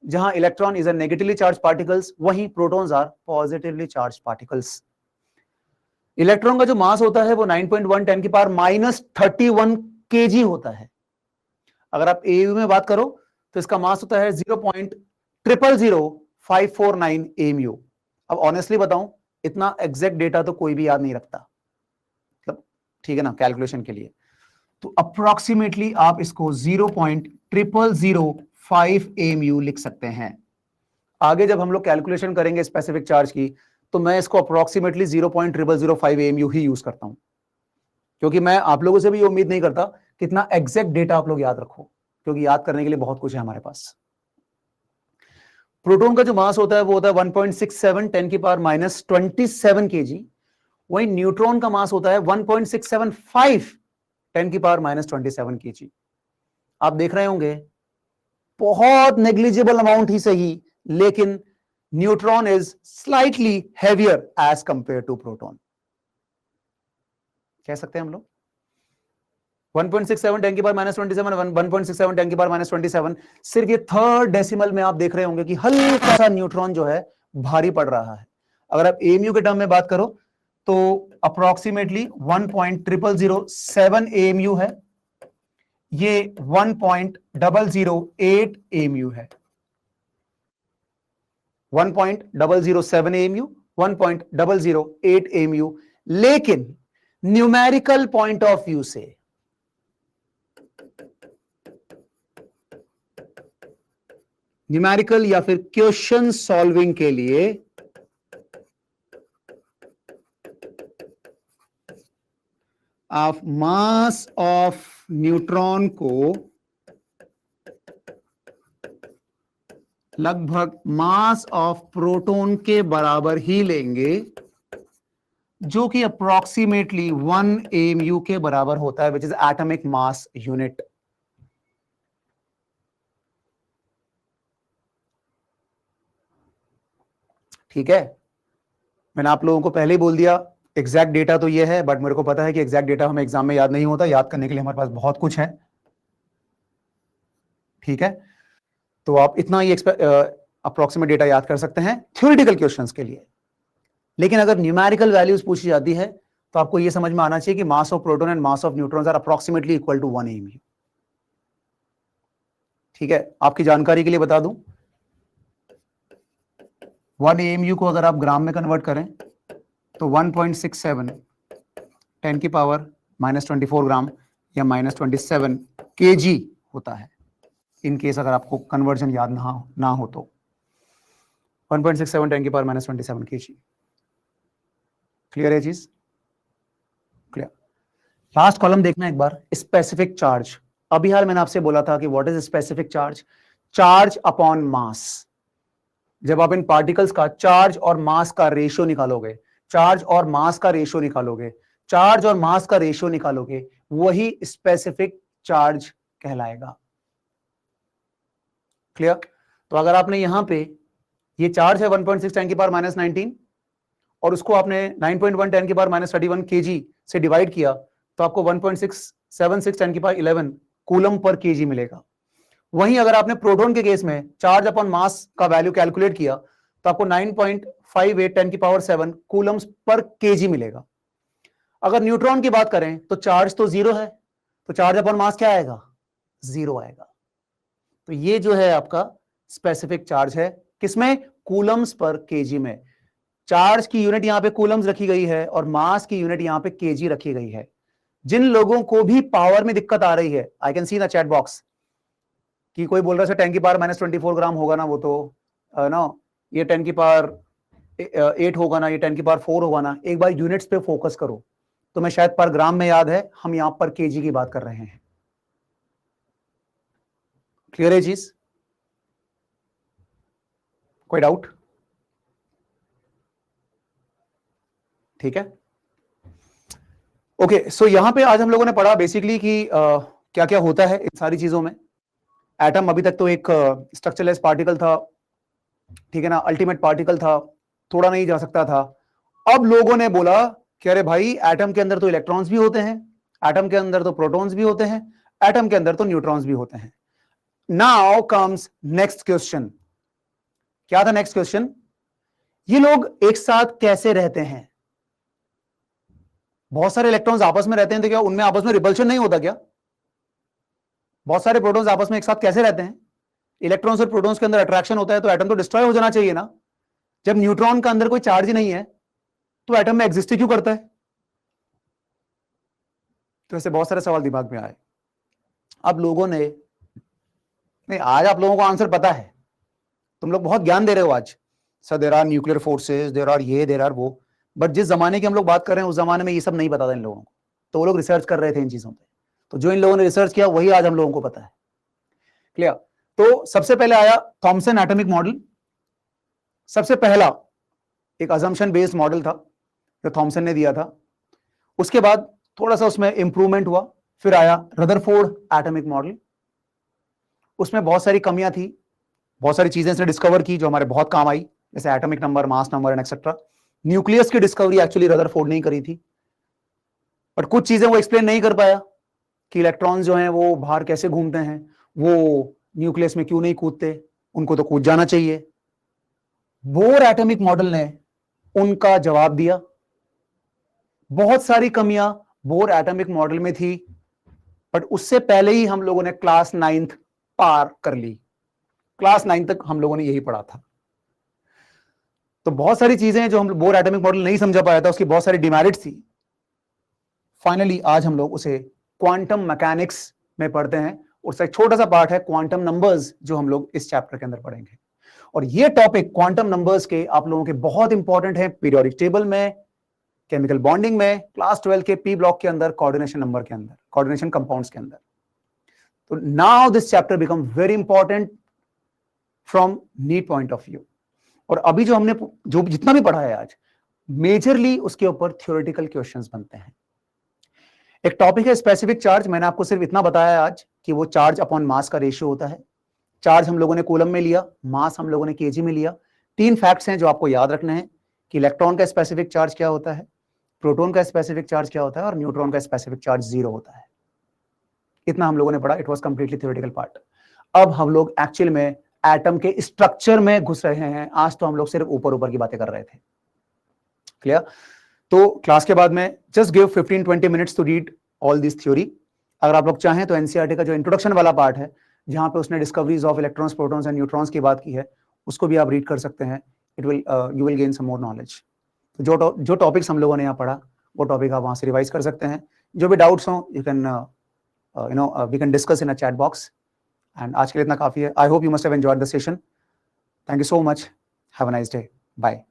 जहां electron is a negatively charge particles, वहीं protons are positively charge particles. Electron का जो मास होता है वो 9.1 10 की पावर -31 kg होता है। अगर आप AU में बात करो तो इसका मास होता है 0.000549 AMU। अब ऑनेस्टली बताऊं, इतना एग्जैक्ट डेटा तो कोई भी याद नहीं रखता, मतलब ठीक है ना, कैलकुलेशन के लिए। तो अप्रोक्सीमेटली आप इसको 0.0005 AMU लिख सकते हैं। आगे जब हम लोग कैलकुलेशन करेंगे स्पेसिफिक चार्ज की, तो मैं इसको अप्रोक्सीमेटली 0.0005 AMU ही यूज करता हूं, क्योंकि मैं आप लोगों से भी ये उम्मीद नहीं करता कितना एग्जैक्ट डेटा आप लोग याद रखो, क्योंकि याद करने के लिए बहुत कुछ है हमारे पास। प्रोटॉन का जो मास होता है वो होता है 1.67 10 की पावर -27 kg। वही न्यूट्रॉन का मास होता है 1.675 10 की पावर -27 kg। आप देख रहे होंगे बहुत नेग्लिजिबल अमाउंट ही सही, लेकिन neutron is slightly heavier as compare to proton, कह सकते हैं हम लोग। 1.67 10 की पावर -27, 1.67 10 की पावर -27, सिर्फ ये थर्ड डेसिमल में आप देख रहे होंगे कि हल्का सा न्यूट्रॉन जो है भारी पड़ रहा है। अगर आप एमयू के टर्म में बात करो तो अप्रोक्सीमेटली 1.0007 AMU है, ये 1.008 AMU है। 1.007 AMU, 1.008 AMU, लेकिन न्यूमेरिकल पॉइंट ऑफ व्यू से, न्यूमेरिकल या फिर क्वेश्चन सॉल्विंग के लिए आप मास ऑफ न्यूट्रॉन को लगभग मास ऑफ प्रोटॉन के बराबर ही लेंगे, जो कि अप्रोक्सीमेटली 1 AMU के बराबर होता है, which is atomic mass unit. ठीक है, मैंने आप लोगों को पहले ही बोल दिया एग्जैक्ट डेटा तो ये है, बट मेरे को पता है कि एग्जैक्ट डेटा हमें एग्जाम में याद नहीं होता, याद करने के लिए हमारे पास बहुत कुछ है। ठीक है, तो आप इतना ही अप्रोक्सीमेट डेटा याद कर सकते हैं थ्योरेटिकल क्वेश्चंस के लिए। लेकिन अगर न्यूमेरिकल वैल्यूज पूछी जाती है तो आपको यह समझ में आना चाहिए कि mass of proton and mass of neutrons are approximately equal to 1 AMU। ठीक है, आपकी जानकारी के लिए बता दूं, 1 AMU को अगर आप ग्राम में कन्वर्ट करें तो 1.67 10 की पावर -24 ग्राम या -27 kg होता है। इन केस अगर आपको कन्वर्जन याद ना हो तो 1.67 10 की पावर -27 kg। क्लियर है चीज? क्लियर। लास्ट कॉलम देखना एक बार, स्पेसिफिक चार्ज। अभी हाल मैंने आपसे बोला था कि what is specific charge? Charge upon mass. जब आप इन पार्टिकल्स का चार्ज और मास का रेशियो निकालोगे, चार्ज और मास का रेशियो निकालोगे, चार्ज और मास का रेशियो निकालोगे, वही स्पेसिफिक चार्ज कहलाएगा। क्लियर? तो अगर आपने यहां पे ये चार्ज है 1.6 10 की पावर -19 और उसको आपने 9.1 10 की पावर -31 kg से डिवाइड किया तो आपको 1.676 10 की पावर 11 कूलम पर केजी मिलेगा। वहीं अगर आपने प्रोटॉन के केस में चार्ज अपॉन मास का वैल्यू कैलकुलेट किया तो आपको 9.58 10 की पावर 7 कूलम्स पर केजी मिलेगा। अगर न्यूट्रॉन की बात करें तो चार्ज तो 0 है, तो चार्ज अपॉन मास क्या आएगा? 0 आएगा। तो ये जो है आपका स्पेसिफिक चार्ज है, किसमें? कूलम्स पर केजी में। चार्ज की यूनिट यहां पे कूलम्स रखी गई है और मास की यूनिट यहां पे केजी रखी गई है। जिन लोगों को भी पावर में दिक्कत आ रही है, I can see the chat box कि कोई बोल रहा है 10 की पावर -24 ग्राम होगा ना, वो तो ना ये 10 की पावर 8 होगा ना, ये 10 की पावर 4 होगा ना। एक बार यूनिट्स पे फोकस करो, तो मैं शायद पर ग्राम में याद है, हम यहां पर केजी की बात कर रहे हैं। क्लियर है चीज? कोई डाउट? ठीक है, ओके। सो यहां पे आज हम लोगों ने पढ़ा बेसिकली कि क्या क्या होता है इन सारी चीजों में। एटम अभी तक तो एक स्ट्रक्चरलेस पार्टिकल था, ठीक है ना, अल्टीमेट पार्टिकल था, थोड़ा नहीं जा सकता था। अब लोगों ने बोला कि अरे भाई एटम के अंदर तो इलेक्ट्रॉन्स भी होते हैं, एटम के अंदर तो प्रोटॉन्स भी होते हैं, एटम के अंदर तो न्यूट्रॉन्स भी होते हैं। Now comes next question. क्या था नेक्स्ट क्वेश्चन? ये लोग एक साथ कैसे रहते हैं? बहुत सारे इलेक्ट्रॉन्स आपस में रहते हैं तो क्या उनमें आपस में रिपल्शन नहीं होता क्या? बहुत सारे प्रोटॉन्स आपस में एक साथ कैसे रहते हैं? इलेक्ट्रॉन्स और प्रोटॉन्स के अंदर अट्रैक्शन होता है तो एटम तो डिस्ट्रॉय हो जाना चाहिए ना। जब न्यूट्रॉन का अंदर कोई चार्ज ही नहीं है तो एटम में एग्जिस्ट क्यों करता है? तो ऐसे बहुत सारे सवाल दिमाग में आए। अब लोगों ने, नहीं आज आप लोगों को आंसर पता है, तुम लोग बहुत ज्ञान दे रहे हो आज, sir there are nuclear forces, there are ये, देर आर वो, बट जिस जमाने की हम लोग बात कर रहे हैं उस जमाने में ये सब नहीं पता था इन लोगों को, तो वो लोग रिसर्च कर रहे थे इन चीजों पे, तो जो इन लोगों ने रिसर्च किया वही आज हम लोगों को पता है। क्लियर? तो सबसे पहले आया थॉमसन एटॉमिक मॉडल। सबसे पहला एक अजम्पशन बेस्ड मॉडल था जो थॉमसन ने दिया था। उसके बाद थोड़ा सा उसमें इंप्रूवमेंट हुआ, फिर आया रदरफोर्ड एटॉमिक मॉडल। उसमें बहुत सारी कमियां थी, बहुत सारी चीजें इसने डिस्कवर की जो हमारे बहुत काम आई, जैसे atomic number, mass number and etcetera. Nucleus की डिस्कवरी एक्चुअली रदरफोर्ड ने करी थी, बट कुछ चीजें वो एक्सप्लेन नहीं कर पाया कि इलेक्ट्रॉन जो हैं वो बाहर कैसे घूमते हैं, वो न्यूक्लियस में क्यों नहीं कूदते, उनको तो कूद जाना चाहिए। बोर एटॉमिक मॉडल ने उनका जवाब दिया। बहुत सारी कमियां बोर एटॉमिक मॉडल में थी, बट उससे पहले ही हम लोगों ने क्लास 9th पार कर ली। क्लास 9 तक हम लोगों ने यही पढ़ा था। तो बहुत सारी चीजें जो हम बोर एटॉमिक मॉडल नहीं समझा पाया था, उसकी बहुत सारी डिमेरिट्स थी। फाइनली आज हम लोग उसे क्वांटम मैकेनिक्स में पढ़ते हैं, उसका एक छोटा सा पार्ट है क्वांटम नंबर्स जो हम लोग इस चैप्टर के अंदर पढ़ेंगे। और ये टॉपिक क्वांटम नंबर्स के आप लोगों के बहुत इंपॉर्टेंट है, पीरियोडिक टेबल में, केमिकल बॉन्डिंग में, क्लास 12 के पी ब्लॉक के अंदर, कोऑर्डिनेशन नंबर के अंदर, कोऑर्डिनेशन कंपाउंड्स के अंदर। तो now this chapter become very important from NEET point of view. और अभी जो हमने जो जितना भी पढ़ा है आज, मेजरली उसके ऊपर थ्योरेटिकल क्वेश्चंस बनते हैं। एक टॉपिक है स्पेसिफिक चार्ज। मैंने आपको सिर्फ इतना बताया आज कि वो चार्ज अपॉन मास का रेशियो होता है। चार्ज हम लोगों ने कूलम में लिया, मास हम लोगों ने केजी में लिया। 3 फैक्ट्स हैं जो आपको याद रखने हैं कि इलेक्ट्रॉन का स्पेसिफिक चार्ज क्या होता है, प्रोटॉन का स्पेसिफिक चार्ज क्या होता है, और न्यूट्रॉन का स्पेसिफिक चार्ज 0 होता है। इतना हम लोगों ने पढ़ा। It was completely theoretical part. अब हम लोग एक्चुअल में एटम के स्ट्रक्चर में घुस रहे हैं। आज तो हम लोग सिर्फ ऊपर ऊपर की बातें कर रहे थे। क्लियर? तो क्लास के बाद में just give 15-20 minutes to read all this theory. अगर आप लोग चाहें तो एनसीईआरटी का जो इंट्रोडक्शन वाला पार्ट है, जहां पे उसने discoveries of electrons, protons and neutrons की बात की है, उसको भी आप रीड कर सकते हैं। It will you will gain some more knowledge. तो जो टॉपिक्स हम लोगों ने यहाँ पढ़ा, वो टॉपिक आप वहां से रिवाइज कर सकते हैं। जो भी डाउट्स हो, you can we can discuss in a chat box. And आज के लिए इतना काफी है। I hope you must have enjoyed the session. Thank you so much. Have a nice day. Bye.